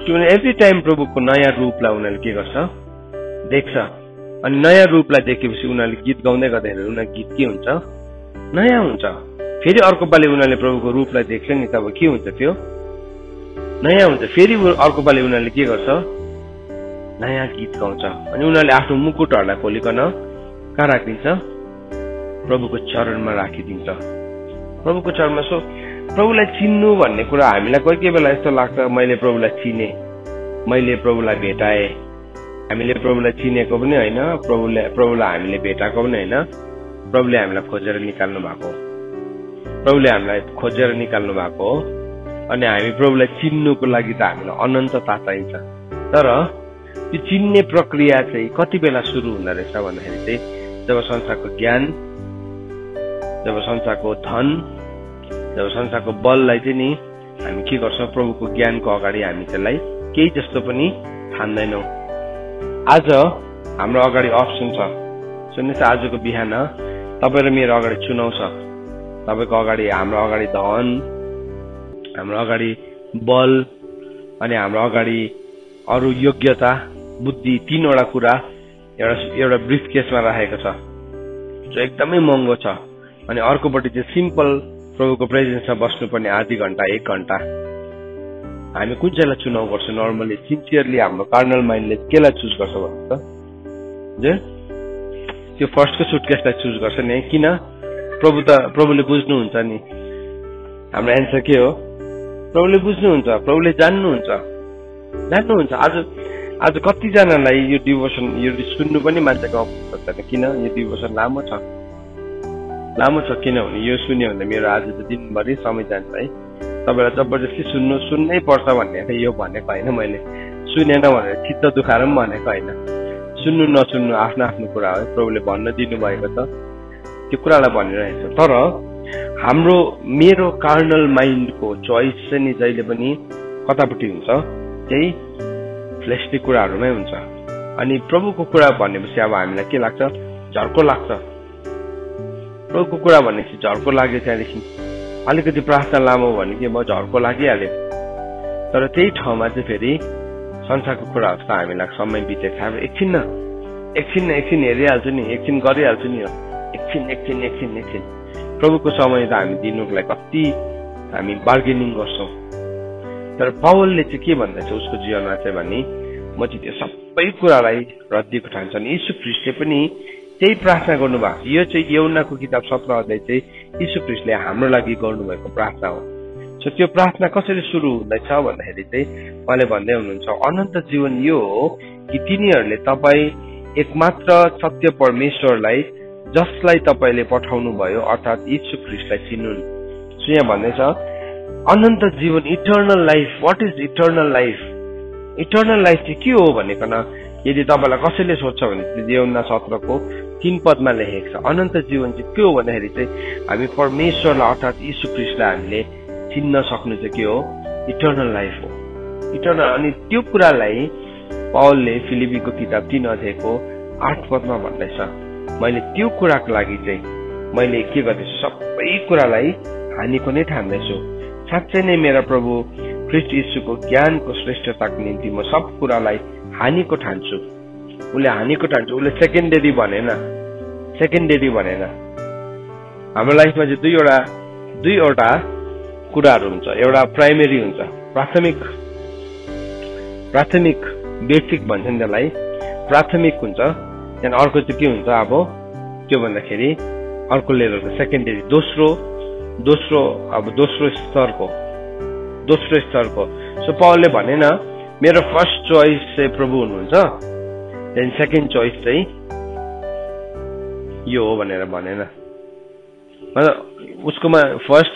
कि एभ्री टाइम प्रभुको नयाँ रूपलाई उनीहरूले के गर्छ? देख्छ। अनि नयाँ रूपलाई देखेपछि उनीहरूले गीत गाउँदै गर्दाखेरि उनीहरूको गीत के हुन्छ? नयाँ हुन्छ। फेरि अर्को पालि उनीहरूले प्रभुको रूपलाई देख्छ नि, तब के हुन्छ? त्यो नयाँ हुन्छ। फेरि अर्को पालि उनीहरूले के गर्छ? नयाँ गीत गाउँछ। अनि उनीहरूले आफ्नो मुकुटहरूलाई खोलिकन कहाँ राखिदिन्छ? प्रभुको चरणमा राखिदिन्छ। प्रभुको चरणमा। सो प्रभुलाई चिन्नु भन्ने कुरा हामीलाई कोही बेला यस्तो लाग्छ, मैले प्रभुलाई चिने, मैले प्रभुलाई भेटाएँ। हामीले प्रभुलाई चिनेको पनि होइन, प्रभुलाई हामीले भेटाएको पनि होइन। प्रभुले हामीलाई खोजेर निकाल्नु भएको, प्रभुले हामीलाई खोजेर निकाल्नु भएको हो। अनि हामी प्रभुलाई चिन्नुको लागि त हामीलाई अनन्तता चाहिन्छ। तर त्यो चिन्ने प्रक्रिया चाहिँ कति बेला सुरु हुँदो रहेछ भन्दाखेरि चाहिँ जब संसारको ज्ञान, जब संसारको धन, जब संसारको बललाई चाहिँ नि हामी के गर्छौँ? प्रभुको ज्ञानको अगाडि हामी त्यसलाई केही जस्तो पनि ठान्दैनौँ। आज हाम्रो अगाडि अप्सन छ। सुन्नुहोस्, आजको बिहान तपाईँ र मेरो अगाडि चुनाव छ। तपाईँको अगाडि, हाम्रो अगाडि धन, हाम्रो अगाडि बल अनि हाम्रो अगाडि अरू योग्यता, बुद्धि, 3वटा कुरा एउटा ब्रिफ केसमा राखेको छ जो एकदमै महँगो छ। अनि अर्कोपट्टि चाहिँ सिम्पल प्रभुको प्रेजेन्समा बस्नुपर्ने आधी घन्टा 1 घन्टा। हामी कुन चाहिँलाई चुनाव गर्छौँ? नर्मली सिन्सियरली हाम्रो कार्नल माइन्डले केलाई चुज गर्छ भन्नु त? त्यो फर्स्टको सुटकेसलाई चुज गर्छ नि। किन? प्रभुले बुझ्नुहुन्छ नि। हाम्रो एन्सर के हो? प्रभुले बुझ्नुहुन्छ, प्रभुले जान्नुहुन्छ। आज कतिजनालाई यो डिभोसन यो सुन्नु पनि मान्छेको अवस्था छैन। किन? यो डिभोसन लामो छ किनभने यो सुन्यो भने मेरो आज त दिनभरि समय जान्छ है। तपाईँलाई जबरजस्ती सुन्नै पर्छ भन्ने यो भनेको होइन। मैले सुनेन भनेर चित्त दुखाएर पनि भनेको होइन। सुन्नु नसुन्नु आफ्नो आफ्नो कुरा हो। प्रभुले भन्न दिनुभएको छ, त्यो कुरालाई भनिरहेको छ। तर हाम्रो मेरो कार्नल माइन्डको चोइस चाहिँ नि जहिले पनि कतापट्टि हुन्छ, त्यही फ्लेशली कुराहरूमै हुन्छ। अनि प्रभुको कुरा भनेपछि अब हामीलाई के लाग्छ? झर्को लाग्छ। प्रभुको कुरा भनेपछि झर्को लाग्यो, त्यहाँदेखि अलिकति प्रार्थना लामो भने कि म झर्को लागिहाल्यो। तर त्यही ठाउँमा चाहिँ फेरि संसारको कुराहरू त हामीलाई समय बितेको छ। एकछिन हेरिहाल्छु नि, एकछिन गरिहाल्छु नि, एकछिन प्रभुको समय त हामी दिनुको लागि कति हामी बार्गेनिङ गर्छौँ। तर पावलले चाहिँ के भन्दैछ उसको जीवनमा चाहिँ भने म चाहिँ त्यो सबै कुरालाई रद्दीको ठान्छन्। यीशु ख्रीष्टले पनि त्यही प्रार्थना गर्नुभएको छ। यो चाहिँ यूहन्नाको किताब 17 अध्याय चाहिँ यीशु ख्रीष्टले हाम्रो लागि गर्नुभएको प्रार्थना हो। सो त्यो प्रार्थना कसरी सुरु हुँदैछ भन्दाखेरि चाहिँ उहाँले भन्दै हुनुहुन्छ, अनन्त जीवन यो हो कि तिनीहरूले तपाईँ एकमात्र सत्य परमेश्वरलाई जसलाई तपाईँले पठाउनु भयो अर्थात् यीशु ख्रीष्टलाई चिन्नुन्। सो यहाँ भन्दैछ अनन्त जीवन, eternal life. What is eternal life? Eternal life चाहिँ के हो भनेकन यदि तपाईँलाई कसैले सोध्छ भने यूहन्ना 17 को 3 पदमा लेखेको छ। अनन्त जीवन चाहिँ के हो भन्दाखेरि चाहिँ हामी परमेश्वरलाई अर्थात् यीशु ख्रीष्टलाई हामीले चिन्न सक्नु चाहिँ के हो? इटर्नल लाइफ हो। इटर्नल। अनि त्यो कुरालाई पावलले फिलिपीको किताब 3 अध्यायको 8 पदमा भन्दैछ, मैले त्यो कुराको लागि चाहिँ मैले के गर्दैछु? सबै कुरालाई हानिको नै ठान्दैछु। साँच्चै नै मेरा प्रभु ख्रीष्ट यीशुको ज्ञानको श्रेष्ठताको निम्ति म सब कुरालाई हानिको ठान्छु। उसले हानिको ठान्छु, उसले सेकेन्डरी भनेन। हाम्रो लाइफमा चाहिँ दुईवटा कुराहरू हुन्छ। एउटा प्राइमेरी हुन्छ, प्राथमिक बेसिक भन्छ नि त्यसलाई, प्राथमिक हुन्छ। त्यहाँदेखि अर्को चाहिँ के हुन्छ? अब त्यो भन्दाखेरि अर्को लेभलको सेकेन्डरी, दोस्रो स्तरको। सो पावलले भनेन मेरो फर्स्ट चोइस चाहिँ प्रभु हुनुहुन्छ, देन सेकेन्ड चोइस चाहिँ यो हो भनेर भनेन। मतलब उसकोमा फर्स्ट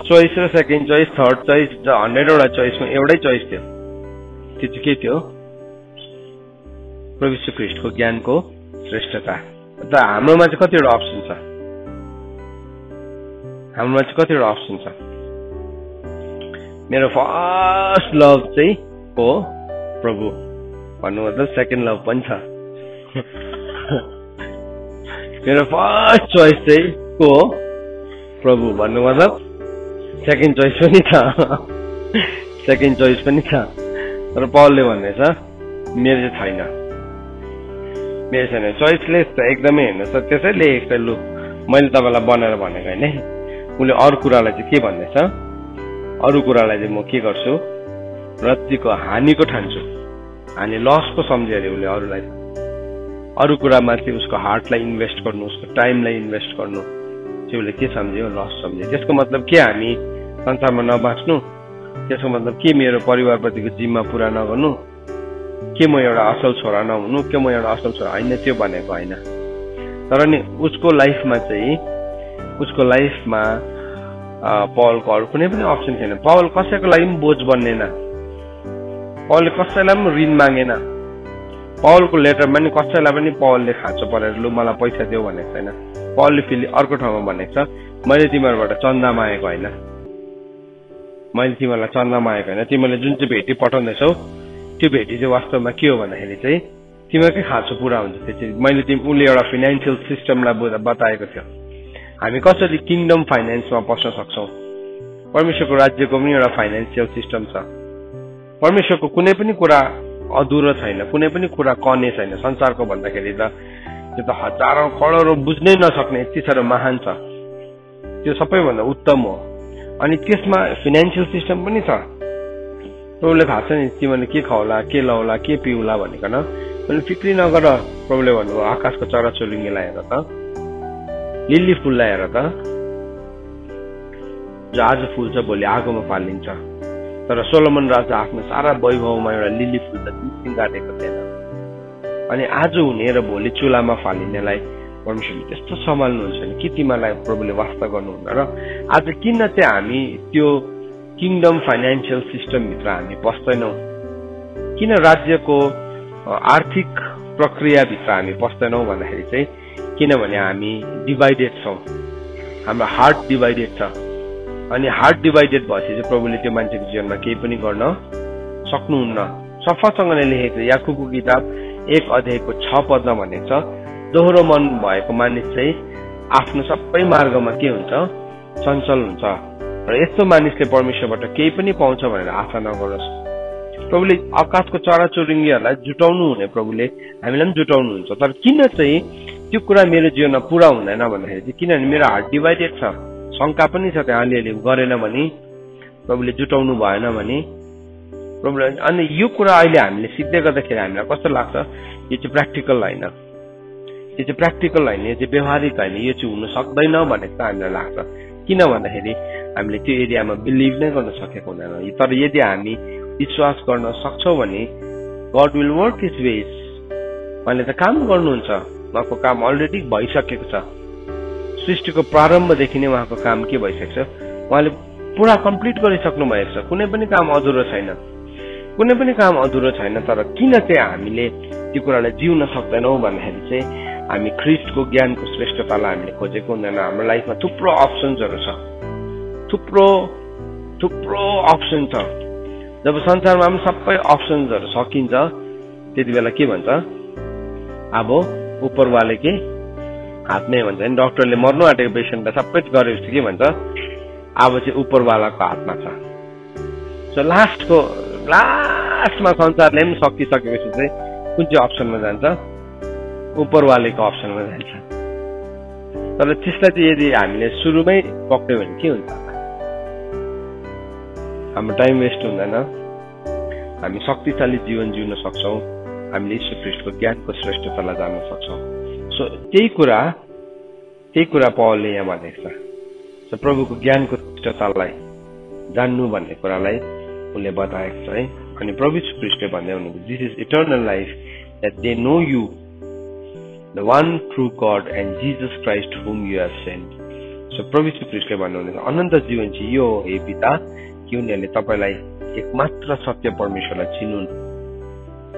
चोइस र सेकेन्ड चोइस, थर्ड चोइस, 100वटा चोइसमा एउटै चोइस थियो। त्यो चाहिँ के थियो? प्रभु यीशु ख्रीष्टको ज्ञानको श्रेष्ठता। त हाम्रोमा चाहिँ कतिवटा अप्सन छ? मेरो फर्स्ट लभ चाहिँ हो प्रभु भन्नु मतलब सेकेन्ड लभ पनि छ। मेरो फर्स्ट चोइस चाहिँ हो प्रभु भन्नु मतलब सेकेन्ड चोइस पनि छ। तर पावलले भन्दैछ मेरो चाहिँ छैन, चोइसलेस छ एकदमै। हेर्नुहोस् त्यसै लेखेको छ, लु मैले तपाईँलाई बनाएर भनेको होइन। उसले अरू कुरालाई चाहिँ के भन्दैछ? अरू कुरालाई चाहिँ म के गर्छु? रत्तीको हानिको ठान्छु। हानि लसको सम्झ्यो अरे उसले अरूलाई। अरू कुरामा चाहिँ उसको हार्टलाई इन्भेस्ट गर्नु, उसको टाइमलाई इन्भेस्ट गर्नु चाहिँ उसले के सम्झ्यो? लस सम्झ्यो। त्यसको मतलब के? हामी संसारमा नबाँच्नु? त्यसको मतलब के? मेरो परिवारप्रतिको जिम्मा पुरा नगर्नु? के म एउटा असल छोरा नहुनु? के म एउटा असल छोरा होइन? त्यो भनेको होइन। तर नि उसको लाइफमा पावलको अरू कुनै पनि अप्सन थिएन। पावल कसैको लागि पनि बोझ बन्नेन। पावलले कसैलाई पनि ऋण मागेन। पावलको लेटरमा नि कसैलाई पनि पावलले खाँचो परेर लु मलाई पैसा देऊ भनेको छैन। पावलले फेरि अर्को ठाउँमा भनेको छ, मैले तिमीहरूबाट चन्दा मागेको होइन, तिमीहरूले जुन चाहिँ भेटी पठाउँदैछौ त्यो भेटी चाहिँ वास्तवमा के हो भन्दाखेरि चाहिँ तिमीहरूकै खाँचो पुरा हुन्छ। त्यो चाहिँ उसले एउटा फाइनेन्सियल सिस्टमलाई बताएको थियो। हामी कसरी किङडम फाइनेन्समा पस्न सक्छौँ? परमेश्वरको राज्यको पनि एउटा फाइनेन्सियल सिस्टम छ। परमेश्वरको कुनै पनि कुरा अधुरो छैन, कुनै पनि कुरा कने छैन। संसारको भन्दाखेरि त त्यो त हजारौं करोडौं बुझ्नै नसक्ने यति साह्रो महान छ, त्यो सबैभन्दा उत्तम हो। अनि त्यसमा फाइनेन्सियल सिस्टम पनि छ। प्रभुले थाहा छ नि तिमीले के खाउला, के लाउला, के पिउला भनिकन। मैले फिक्री नगर, प्रभुले भन्नुभयो आकाशको चराचुरुङ्गीलाई हेर त, लिली फुललाई हेर त, जो आज फुल्छ भोलि आगोमा फालिन्छ। तर सोलोमन राजा आफ्नो सारा वैभवमा एउटा लिली फुल त गाडेको थिएन। अनि आज हुने र भोलि चुलामा फालिनेलाई परमेश्वरले त्यस्तो सम्हाल्नुहुन्छ नि, कि तिमीलाई प्रभुले वास्ता गर्नुहुन्न? र आज किन चाहिँ हामी त्यो किङडम फाइनेन्सियल सिस्टम भित्र हामी पस्दैनौँ? किन राज्यको आर्थिक प्रक्रिया भित्र हामी पस्दैनौँ भन्दाखेरि चाहिँ किनभने हामी डिभाइडेड छौँ। हाम्रो हार्ट डिभाइडेड छ अनि हार्ट डिभाइडेड भएपछि चाहिँ प्रभुले त्यो मान्छेको जीवनमा केही पनि गर्न सक्नुहुन्न। सफासँगले लेखेको याकुबको किताब 1 अध्यायको 6 पदमा भनेको छ, दोहोरो मन भएको मानिस चाहिँ आफ्नो सबै मार्गमा के हुन्छ, चञ्चल हुन्छ र यस्तो मानिसले परमेश्वरबाट केही पनि पाउँछ भनेर आशा नगरोस्। प्रभुले आकाशको चराचुरुङ्गीहरूलाई जुटाउनु हुने, प्रभुले हामीलाई पनि जुटाउनुहुन्छ। तर किन चाहिँ त्यो कुरा मेरो जीवनमा पुरा हुँदैन भन्दाखेरि चाहिँ किनभने मेरो हार्ट डिभाइडेड छ, शङ्का पनि छ त्यहाँ अलिअलि गरेन भने, प्रभुले जुटाउनु भएन भने प्रभुले। अनि यो कुरा अहिले हामीले सिक्दै गर्दाखेरि हामीलाई कस्तो लाग्छ, यो चाहिँ प्र्याक्टिकल होइन, यो चाहिँ प्र्याक्टिकल होइन, यो चाहिँ व्यवहारिक होइन, यो चाहिँ हुन सक्दैन भन्ने चाहिँ हामीलाई लाग्छ। किन भन्दाखेरि हामीले त्यो एरियामा बिलिभ नै गर्न सकेको हुँदैन। तर यदि हामी विश्वास गर्न सक्छौँ भने God will work his ways, उहाँले त काम गर्नुहुन्छ, उहाँको काम अलरेडी भइसकेको छ। सृष्टिको प्रारम्भदेखि नै उहाँको काम के भइसकेको छ, उहाँले पुरा कम्प्लिट गरिसक्नु भएको छ। कुनै पनि काम अधुरो छैन, कुनै पनि काम अधुरो छैन। तर किन चाहिँ हामीले त्यो कुरालाई जिउन सक्दैनौँ भन्दाखेरि चाहिँ हामी ख्रिस्टको ज्ञानको श्रेष्ठतालाई हामीले खोजेको हुँदैन। हाम्रो लाइफमा थुप्रो अप्सन्सहरू छ, थुप्रो अप्सन छ। जब संसारमा पनि सबै अप्सन्सहरू सकिन्छ त्यति बेला के भन्छ, अब उपरवाले के हातमै भन्छ नि, डक्टरले मर्नु आँटेको पेसेन्टलाई सबै गरेपछि के भन्छ, अब चाहिँ उपरवालाको हातमा छ। सो लास्टमा संसारले पनि सकिसकेपछि चाहिँ कुन चाहिँ अप्सनमा जान्छ, उपरवालेको अप्सनमा जान्छ। तर त्यसलाई चाहिँ यदि हामीले सुरुमै पक्रियो भने के हुन्छ, हाम्रो टाइम वेस्ट हुँदैन, हामी शक्तिशाली जीवन जिउन सक्छौँ, हामीले यीशु ख्रीष्टको ज्ञानको श्रेष्ठतालाई जान्न सक्छौँ। सो त्यही कुरा पौलले यहाँ भनेको छ। सो प्रभुको ज्ञानको श्रेष्ठतालाई जान्नु भन्ने कुरालाई उनले बताएको छ है। अनि प्रभु यीशु ख्रीष्टले भन्दै हुनुहुन्छ, this is eternal life that they know you the one true God and Jesus Christ whom you have sent. So प्रभु यीशु ख्रीष्टले भन्नुहुन्छ अनन्त जीवन चाहिँ यो हो हे पिता, कि उनीहरूले तपाईँलाई एकमात्र सत्य परमेश्वरलाई चिनुन्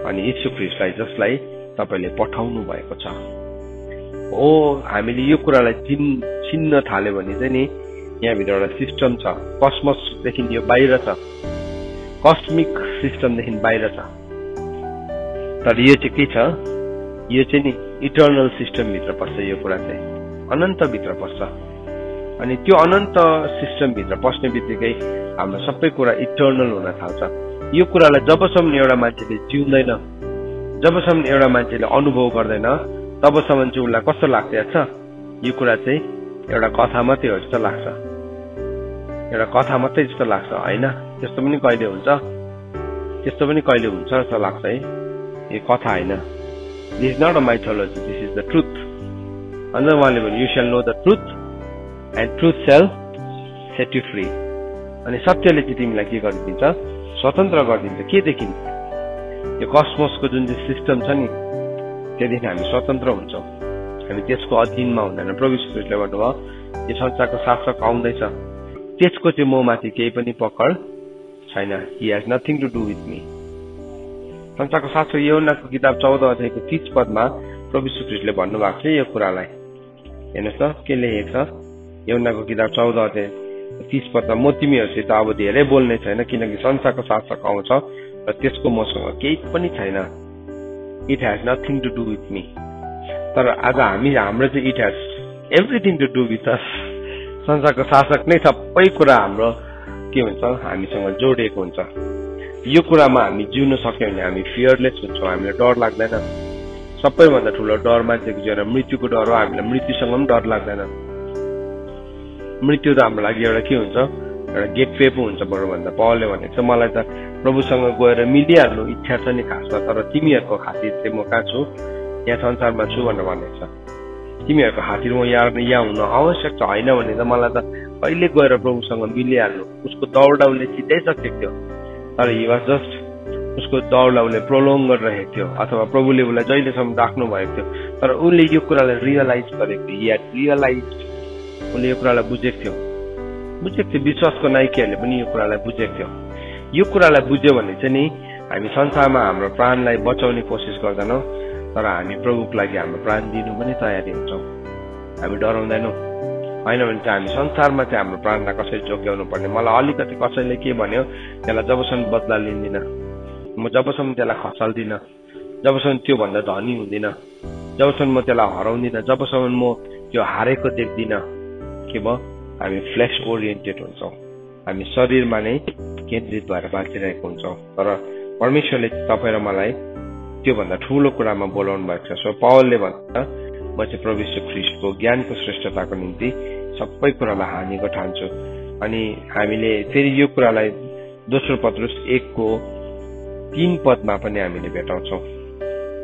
अनि यीशु ख्रीष्टलाई जसलाई तपाईँले पठाउनु भएको छ। हो हामीले यो कुरालाई चिन्न थाल्यो भने चाहिँ नि यहाँभित्र एउटा सिस्टम छ, कस्मसदेखि यो बाहिर छ, कस्मिक सिस्टमदेखि बाहिर छ। तर यो चाहिँ के छ, यो चाहिँ नि इटर्नल सिस्टमभित्र पर्छ। यो कुरा चाहिँ अनन्तभित्र पर्छ। अनि त्यो अनन्त सिस्टमभित्र पस्ने बित्तिकै हाम्रो सबै कुरा इटर्नल हुन थाल्छ। यो कुरालाई जबसम्म एउटा मान्छेले जिउँदैन, जबसम्म एउटा मान्छेले अनुभव गर्दैन, तबसम्म चाहिँ उसलाई कस्तो लाग्छ, यो कुरा चाहिँ एउटा कथा मात्रै हो जस्तो लाग्छ, एउटा कथा मात्रै जस्तो लाग्छ होइन। त्यस्तो पनि कहिले हुन्छ, त्यस्तो पनि कहिले हुन्छ जस्तो लाग्छ है। यो कथा होइन, this is not a mythology, this is the truth. अन्त उहाँले भन्यो you shall know the truth and truth shall set you free. अनि सत्यले चाहिँ तिमीलाई के गरिदिन्छ, स्वतन्त्र गरिदिन्छ। केदेखि, यो कस्मोसको जुन चाहिँ सिस्टम छ नि त्यहाँदेखि हामी स्वतन्त्र हुन्छौँ, हामी त्यसको अधीनमा हुँदैन। प्रभु यीशु ख्रीष्टले भन्नुभयो यो संसारको शासक आउँदैछ, त्यसको चाहिँ ममाथि केही पनि पकड छैन। He has nothing to do with me. संसारको शासक यूहन्नाको किताब 14 अध्यायको 30 पदमा प्रभु यीशु ख्रीष्टले भन्नुभएको छ यो कुरालाई। हेर्नुहोस् त के लेखेको छ, यूहन्नाको किताब 14 अध्याय 30 पदमा, म तिमीहरूसित अब धेरै बोल्ने छैन किनकि संसारको शासक आउँछ र त्यसको मसँग केही पनि छैन। It has nothing to do with me. तर आज हाम्रो चाहिँ it has everything to do with us. संसारको शासक नै सबै कुरा हाम्रो के हुन्छ, हामीसँग जोडिएको हुन्छ। यो कुरामा हामी जिउन सक्यौँ भने हामी फियरलेस हुन्छौँ, हामीलाई डर लाग्दैन। सबैभन्दा ठुलो डर मान्छेको जीवनमा मृत्युको डर हो। हामीलाई मृत्युसँग पनि डर लाग्दैन। मृत्यु त हाम्रो लागि एउटा के हुन्छ, एउटा गेटवे पो हुन्छ बरुभन्दा। पौलले भनेको छ मलाई त प्रभुसँग गएर मिलिहाल्नु इच्छा छ नि खासमा, तर तिमीहरूको खातिर चाहिँ म कहाँ छु, यहाँ संसारमा छु भनेर भनेको छ। तिमीहरूको खातिर म यहाँ हुन आवश्यक छ, होइन भने त मलाई त कहिले गएर प्रभुसँग मिलिहाल्नु। उसको दौडलाई उसले सिधाइसकेको थियो, तर हि वाज जस्ट उसको दौडलाई उसले प्रोलोङ गरिरहेको थियो, अथवा प्रभुले उसलाई जहिलेसम्म राख्नु भएको थियो। तर उसले यो कुरालाई रियलाइज गरेको थियो, हि ह्याड रियलाइज। उसले यो कुरालाई बुझेको थियो। विश्वासको नायकीहरूले पनि यो कुरालाई बुझेको थियो। यो कुरालाई बुझ्यो भने चाहिँ नि हामी संसारमा हाम्रो प्राणलाई बचाउने कोसिस गर्दैनौँ, तर हामी प्रभुको लागि हाम्रो प्राण दिनु पनि तयारी हुन्छौँ। हामी डराउँदैनौँ। होइन भने चाहिँ हामी संसारमा चाहिँ हाम्रो प्राणलाई कसरी जोगाउनु पर्ने। मलाई अलिकति कसैले के भन्यो त्यसलाई जबसम्म बदला लिँदिन, म जबसम्म त्यसलाई खसाल्दिनँ, जबसम्म त्यो भन्दा धनी हुँदिन, जबसम्म म त्यसलाई हराउँदिन, जबसम्म म त्यो हारेको देख्दिन, के भयो हामी फ्लेश ओरिएन्टेड हुन्छौँ, हामी शरीरमा नै केन्द्रित भएर बाँचिरहेको हुन्छौँ। तर परमेश्वरले तपाईँ र मलाई त्योभन्दा ठुलो कुरामा बोलाउनु भएको छ। सो पावलले भन्छ म चाहिँ प्रभु यीशु ख्रीष्टको ज्ञानको श्रेष्ठताको निम्ति सबै कुरालाई हानिको ठान्छु। अनि हामीले फेरि यो कुरालाई दोस्रो पत्रुस 1:3 पनि हामीले भेटाउँछौँ।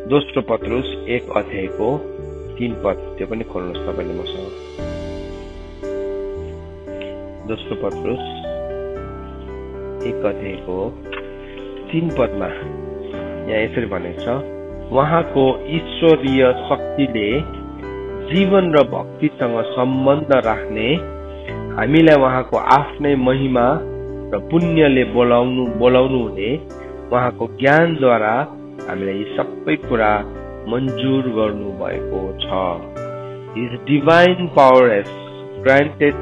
दोस्रो पत्रुस 1:3 त्यो पनि खोल्नुहोस् तपाईँले मसँग। दोस्रो पत्रुस 1:3 यहाँ यसरी भनेको छ, उहाँको ईश्वरीय शक्तिले जीवन र भक्तिसँग सम्बन्ध राख्ने हामीलाई उहाँको आफ्नै महिमा र पुण्यले बोलाउनु हुने उहाँको ज्ञानद्वारा हामीलाई यी सबै कुरा मन्जुर गर्नु भएको छ। His divine power has granted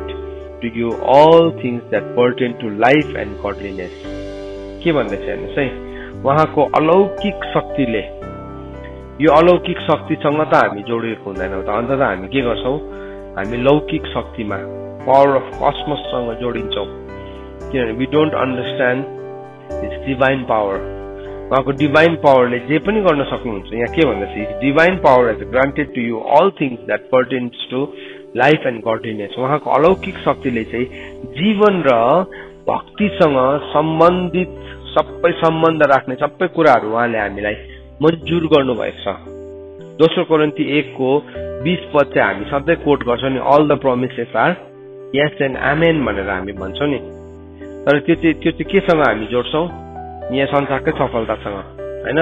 to you all things that pertain to life and godliness. के भन्दैछ हेर्नुहोस् है, उहाँको अलौकिक शक्तिले, यो अलौकिक शक्तिसँग त हामी जोडिएको हुँदैनौँ त, अन्त हामी के गर्छौँ, हामी लौकिक शक्तिमा पावर अफ कस्मससँग जोडिन्छौँ। किनभने we don't understand his divine power. उहाँको डिभाइन पावरले जे पनि गर्न सक्नुहुन्छ। यहाँ के भन्दैछ, his divine power has granted to you all things that pertains to life and godliness. उहाँको अलौकिक शक्तिले चाहिँ जीवन र भक्तिसँग सम्बन्धित सबै सम्बन्ध राख्ने सबै कुराहरू उहाँले हामीलाई मन्जुर गर्नुभएको छ। दोस्रो कोरिन्थी 1:20 चाहिँ हामी सधैँ कोट गर्छौँ नि, all the promises are yes and amen भनेर हामी भन्छौँ नि। तर त्यो चाहिँ केसँग हामी जोड्छौँ, यहाँ संसारकै सफलतासँग होइन।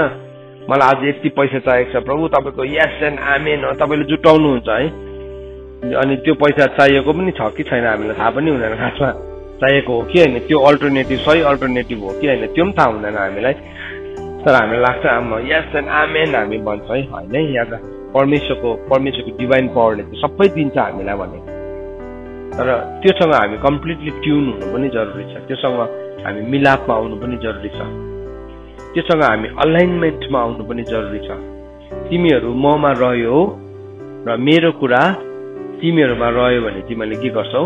मलाई आज यति पैसा चाहिएको छ प्रभु, तपाईँको यस एन्ड आमेन हो, तपाईँले जुटाउनुहुन्छ है। अनि त्यो पैसा चाहिएको पनि छ कि छैन हामीलाई थाहा पनि हुँदैन, खासमा चाहिएको हो कि होइन, त्यो अल्टरनेटिभ सही अल्टरनेटिभ हो कि होइन त्यो पनि थाहा हुँदैन हामीलाई। तर हामीलाई लाग्छ यस एन्ड आमेन हामी भन्छ है, होइन यहाँ त परमेश्वरको डिभाइन पावरले चाहिँ सबै दिन्छ हामीलाई भने। तर त्योसँग हामी कम्प्लिटली ट्युन हुनु पनि जरुरी छ, त्योसँग हामी मिलापमा आउनु पनि जरुरी छ, त्योसँग हामी अलाइनमेन्टमा आउनु पनि जरुरी छ। तिमीहरू ममा रह्यो र मेरो कुरा तिमीहरूमा रह्यो भने तिमीले के गर्छौ,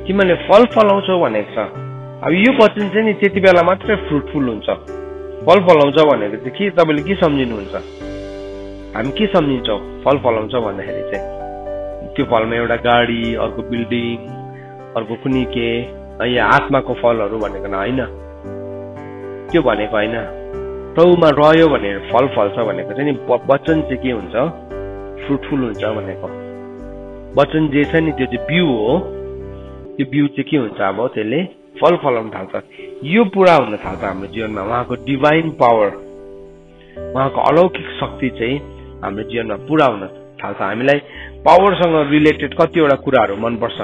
तिमीले फल फलाउँछौ भनेको छ। अब यो वचन चाहिँ नि त्यति बेला मात्रै फ्रुटफुल हुन्छ। फल फलाउँछ भनेको चाहिँ के, तपाईँले के सम्झिनुहुन्छ, हामी के सम्झिन्छौँ फल फलाउँछ भन्दाखेरि चाहिँ? त्यो फलमा एउटा गाडी, अर्को बिल्डिङ, अर्को कुनै के, यहाँ आत्माको फलहरू भनेको न होइन, त्यो भनेको होइन। प्रभुमा रह्यो भनेर फल फल्छ भनेको चाहिँ नि वचन चाहिँ के हुन्छ, फ्रुटफुल हुन्छ भनेको। वचन जे छ नि त्यो चाहिँ बिउ हो, त्यो बिउ चाहिँ के हुन्छ, अब त्यसले फल फलाउन थाल्छ। यो पुरा हुन थाल्छ हाम्रो जीवनमा। उहाँको डिभाइन पावर, उहाँको अलौकिक शक्ति चाहिँ हाम्रो जीवनमा पुरा हुन थाल्छ। हामीलाई पावरसँग रिलेटेड कतिवटा कुराहरू मनपर्छ।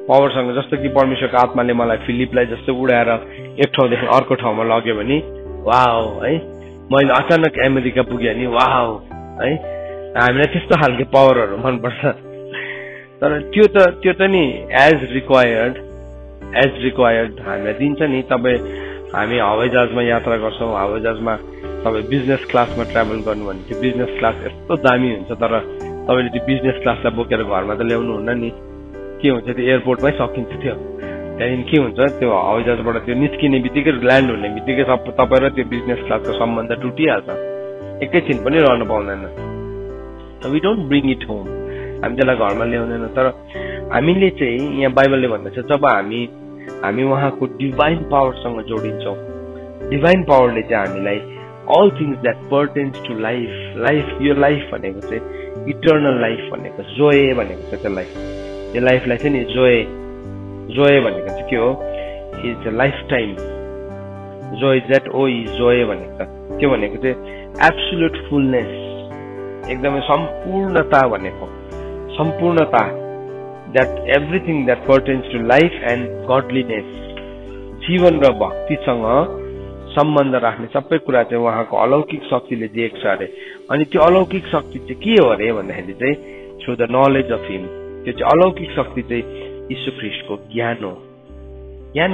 पावरसँग जस्तो कि परमेश्वरको आत्माले मलाई फिलिपलाई जस्तो उडाएर एक ठाउँदेखि अर्को ठाउँमा लग्यो भने वाउ है, मैले अचानक अमेरिका पुगेँ नि वाउ है, हामीलाई त्यस्तो खालको पावरहरू मनपर्छ। तर त्यो त नि एज रिक्वायर्ड हामीलाई दिन्छ नि। तपाईँ हामी हवाईजहाजमा यात्रा गर्छौँ, हवाईजहाजमा तपाईँ बिजनेस क्लासमा ट्राभल गर्नु भने त्यो बिजनेस क्लास यस्तो दामी हुन्छ, तर तपाईँले त्यो बिजनेस क्लासलाई बोकेर घरमा त ल्याउनु हुन्न नि। के हुन्छ, त्यो एयरपोर्टमै सकिन्छ त्यो। त्यहाँदेखि के हुन्छ, त्यो हवाईजहाजबाट त्यो निस्किने बित्तिकै ल्यान्ड हुने बित्तिकै तपाईँ र त्यो बिजनेस क्लासको सम्बन्ध टुटिहाल्छ, एकैछिन पनि रहन पाउँदैन। We don't bring it home, हामी त्यसलाई घरमा ल्याउँदैन। तर हामीले चाहिँ यहाँ बाइबलले भन्दछ जब हामी उहाँको डिभाइन पावरसँग जोडिन्छौँ, डिभाइन पावरले चाहिँ हामीलाई all things that pertains to life, यो लाइफ भनेको चाहिँ इटर्नल लाइफ भनेको, जोय भनेको छ त्यसलाई। यो लाइफलाई चाहिँ नि जोय भनेको चाहिँ के हो, is a life time Joy, that oh is Joy भनेको छ। त्यो भनेको चाहिँ एब्सोल्युट फुलनेस, एकदमै सम्पूर्णता भनेको, सम्पूर्णता, that everything that pertains to life and godliness, जीवन र भक्तिसँग सम्बन्ध राख्ने सबै कुरा चाहिँ उहाँको अलौकिक शक्तिले दिएको छ अरे। अनि त्यो अलौकिक शक्ति चाहिँ के हो अरे भन्दाखेरि चाहिँ थ्रु द नलेज अफ हिम, त्यो चाहिँ अलौकिक शक्ति चाहिँ यीशु ख्रीष्टको ज्ञान हो।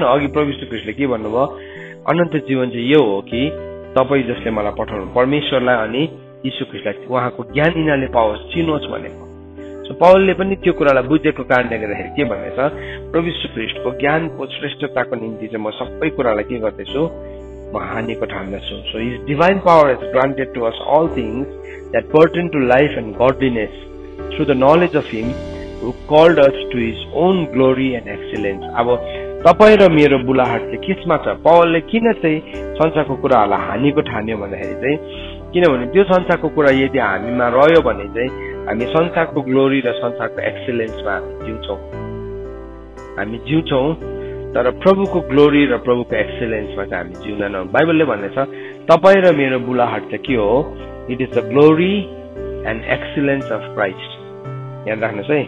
अघि प्रभु यीशु ख्रीष्टले के भन्नुभयो, अनन्त जीवन चाहिँ यो हो कि तपाईँ जसले मलाई पठाउनु परमेश्वरलाई अनि यीशु ख्रीष्टलाई उहाँको ज्ञान यिनीहरूले पाओस्, चिनोस् भनेको। सो पावलले पनि त्यो कुरालाई बुझेको कारणले गर्दाखेरि के भनेछ, प्रभु यीशु ख्रीष्टको ज्ञानको श्रेष्ठताको निम्ति चाहिँ म सबै कुरालाई के गर्दैछु, म हानिको ठान्दछु। So his divine power has granted to us all things that pertain to life and godliness through the knowledge of him who called us to his own glory and excellence। अब तपाईँ र मेरो बुलाहट चाहिँ केसमा छ? पावलले किन चाहिँ संसारको कुराहरूलाई हानिको ठान्यो भन्दाखेरि चाहिँ, किनभने त्यो संसारको कुरा यदि हामीमा रह्यो भने चाहिँ हामी संसारको ग्लोरी र संसारको एक्सेलेन्समा हामी जिउँछौँ, तर प्रभुको ग्लोरी र प्रभुको एक्सेलेन्समा चाहिँ हामी जिउँदैनौँ। बाइबलले भनेछ तपाईँ र मेरो बुलाहट चाहिँ के हो? It is the glory and excellence of Christ। याद राख्नुहोस् है,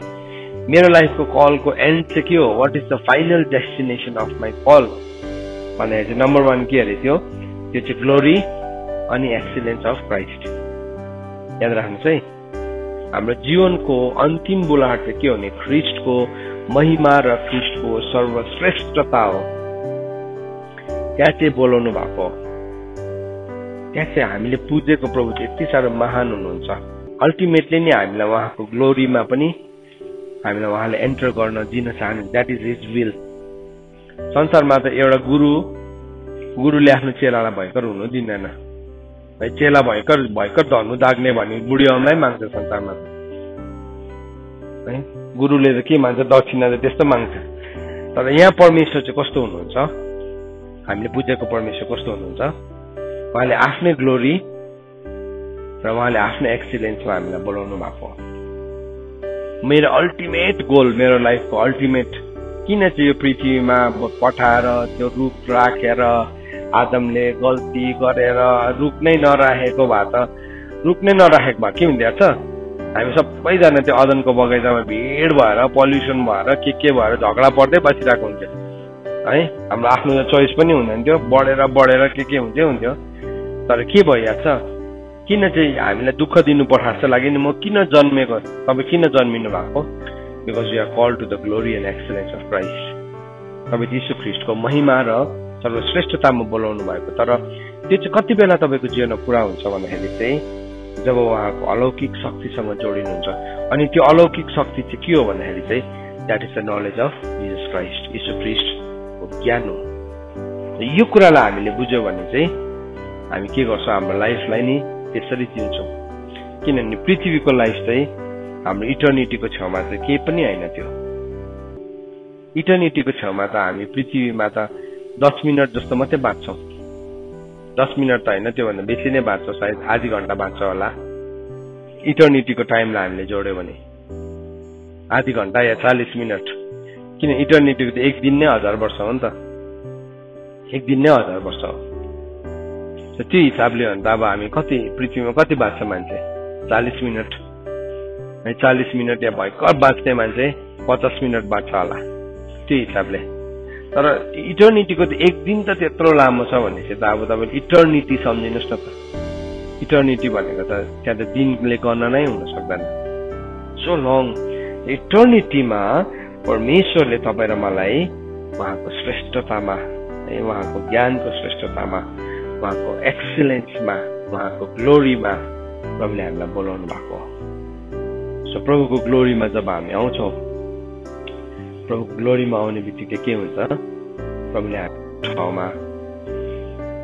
मेरो लाइफको कलको एन्ड चाहिँ के हो? What is the final destination of my call भन्दाखेरि चाहिँ नम्बर 1 के अरे थियो? त्यो चाहिँ ग्लोरी अनि एक्सिलेन्स अफ क्राइस्ट। याद राख्नुहोस् है, हाम्रो जीवनको अन्तिम बुलाहट चाहिँ के हो भने ख्रीष्टको महिमा र ख्रीष्टको सर्वश्रेष्ठता हो। त्यहाँ चाहिँ बोलाउनु भएको, त्यहाँ चाहिँ हामीले पुजेको प्रभु चाहिँ यति साह्रो महान हुनुहुन्छ। अल्टिमेटली नै हामीलाई उहाँको ग्लोरीमा पनि हामीलाई उहाँले एन्टर गर्न दिन चाहनुहुन्छ। That is his will. संसारमा त एउटा गुरुले आफ्नो चेलालाई भयकर हुनु दिँदैन है। चेला भयकर धनु दाग्ने भने बुढी आउनलाई माग्छ संसारमा है। गुरुले त के मान्छ? दक्षिणा त त्यस्तो माग्छ। तर यहाँ परमेश्वर चाहिँ कस्तो हुनुहुन्छ? हामीले बुझेको परमेश्वर कस्तो हुनुहुन्छ? उहाँले आफ्नै ग्लोरी र उहाँले आफ्नो एक्सिलेन्समा हामीलाई बोलाउनु भएको। मेरो अल्टिमेट गोल, मेरो लाइफको अल्टिमेट किन चाहिँ यो पृथ्वीमा पठाएर त्यो रुख राखेर आदमले गल्ती गरेर रुख नै नराखेको भए त के हुन्थ्यो? हामी सबैजना त्यो अदनको बगैँचामा भिड भएर पल्युसन भएर के भएर झगडा पर्दै बसिरहेको हुन्थ्यो है। हाम्रो आफ्नो चोइस पनि हुँदैन थियो, बढेर के हुन्थ्यो। तर के भइहाल्छ? किन चाहिँ हामीलाई दुःख दिनु पर्छ जस्तो लाग्यो नि? म किन जन्मेको? तपाईँ किन जन्मिनु भएको? Because you are called to the glory and excellence of Christ. तपाईँ यीशु ख्रीष्टको महिमा र सर्वश्रेष्ठतामा बोलाउनु भएको। तर त्यो चाहिँ कति बेला तपाईँको जीवनमा पुरा हुन्छ भन्दाखेरि चाहिँ जब उहाँको अलौकिक शक्तिसँग जोडिनुहुन्छ। अनि त्यो अलौकिक शक्ति चाहिँ के हो भन्दाखेरि चाहिँ that is the knowledge of Jesus Christ. Yeshu ख्रीष्टको ज्ञान हो। यो कुरालाई हामीले बुझ्यौँ भने चाहिँ हामी के गर्छौँ? हाम्रो लाइफलाई नि त्यसरी जिउँछौँ। किनभने पृथ्वीको लाइफ चाहिँ हाम्रो इटर्निटीको छेउमा चाहिँ केही पनि होइन। त्यो इटर्निटीको छेउमा त हामी पृथ्वीमा त 10 मिनट जस्तो मात्रै बाँच्छौँ। 10 मिनट त होइन, त्योभन्दा बेसी नै बाँच्छौँ, सायद आधी घन्टा बाँच्छ होला। इटर्निटीको टाइमलाई हामीले जोड्यो भने आधी घन्टा या 40 मिनट। किन इटर्निटीको त एक दिन नै 1000 वर्ष हो नि त। एक दिन नै 1000 वर्ष हो। त्यो हिसाबले हो भने त अब हामी कति पृथ्वीमा कति बाँच्छ मान्छे? 40 मिनट है। 40 मिनट या भयङ्कर बाँच्ने मान्छे 50 मिनट बाँच्छ होला त्यो हिसाबले। तर इटर्निटीको त एक दिन त त्यत्रो लामो छ भनेपछि त अब तपाईँले इटर्निटी सम्झिनुहोस् न त। इटर्निटी भनेको त त्यहाँ त दिनले गर्न नै हुन सक्दैन। सो लङ इटर्निटीमा परमेश्वरले तपाईँ र मलाई उहाँको श्रेष्ठतामा है, उहाँको ज्ञानको श्रेष्ठतामा, उहाँको एक्सिलेन्समा, उहाँको ग्लोरीमा प्रभुले हामीलाई बोलाउनु भएको। सो प्रभुको ग्लोरीमा जब हामी आउँछौँ, प्रभुको ग्लोरीमा आउने बित्तिकै के हुन्छ? प्रभुले हाम्रो ठाउँमा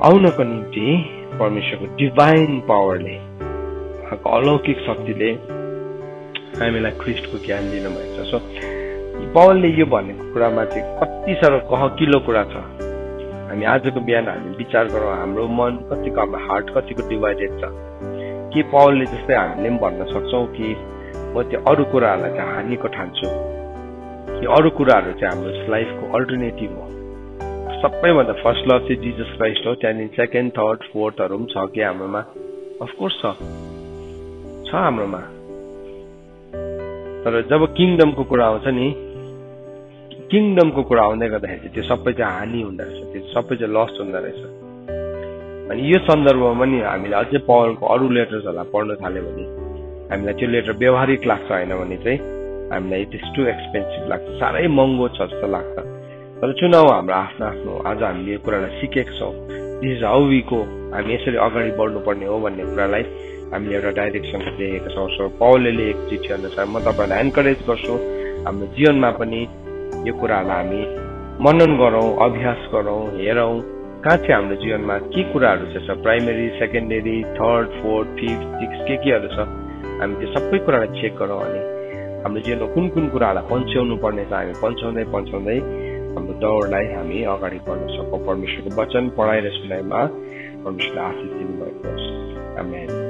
आउनको निम्ति परमेश्वरको डिभाइन पावरले, उहाँको अलौकिक शक्तिले हामीलाई ख्रीष्टको ज्ञान दिनुभएको छ। सो पावलले यो भनेको कुरामा चाहिँ कति साह्रो गहकिलो कुरा छ। हामी आजको बिहान हामी विचार गरौँ, हाम्रो मन कतिको, हाम्रो हार्ट कतिको डिभाइडेड छ। के पावलले जस्तै हामीले पनि भन्न सक्छौँ कि म त्यो अरू कुराहरूलाई चाहिँ हानिको ठान्छु, कि अरू कुराहरू चाहिँ हाम्रो लाइफको अल्टरनेटिभ हो? सबैभन्दा फर्स्ट लभ चाहिँ जिजस क्राइस्ट हो। त्यहाँदेखि सेकेन्ड, थर्ड, फोर्थहरू पनि छ कि हाम्रोमा? अफकोर्स छ हाम्रोमा। तर जब किङडमको कुरा आउँछ नि, किङडमको कुरा आउँदै गर्दाखेरि त्यो सबै चाहिँ हानि हुँदो रहेछ, त्यो सबै चाहिँ लस हुँदो रहेछ। अनि यो सन्दर्भमा पनि हामीले अझै पावलको अरू लेटर्सहरूलाई पढ्न थाल्यो भने हामीलाई त्यो लेटर व्यवहारिक लाग्छ, होइन भने चाहिँ हामीलाई इट इज टु एक्सपेन्सिभ लाग्छ, साह्रै महँगो छ जस्तो लाग्छ। तर चुनाव हाम्रो आफ्नो आफ्नो, आज हामीले यो कुरालाई सिकेका छौँ। This is how we go, हामी यसरी अगाडि बढ्नुपर्ने हो भन्ने कुरालाई हामीले एउटा डाइरेक्सन दिएका छौँ। सो पाउलले लेखेको चिठी अनुसार म तपाईँहरूलाई एन्करेज गर्छु, हाम्रो जीवनमा पनि यो कुराहरूलाई हामी मनन गरौँ, अभ्यास गरौँ, हेरौँ कहाँ चाहिँ हाम्रो जीवनमा के कुराहरू छ, primary, secondary, third, fourth, fifth, six केहरू छ, हामी त्यो सबै कुरालाई चेक गरौँ अनि हाम्रो जीवनमा कुन कुन कुराहरूलाई पन्छ्याउनु पर्ने छ हामी पन्छ्याउँदै हाम्रो दौडलाई हामी अगाडि बढ्न सकौँ। परमेश्वरको वचन पढाइ र सुनाइमा परमेश्वरले आशिष दिनुभएको होस्। आमेन।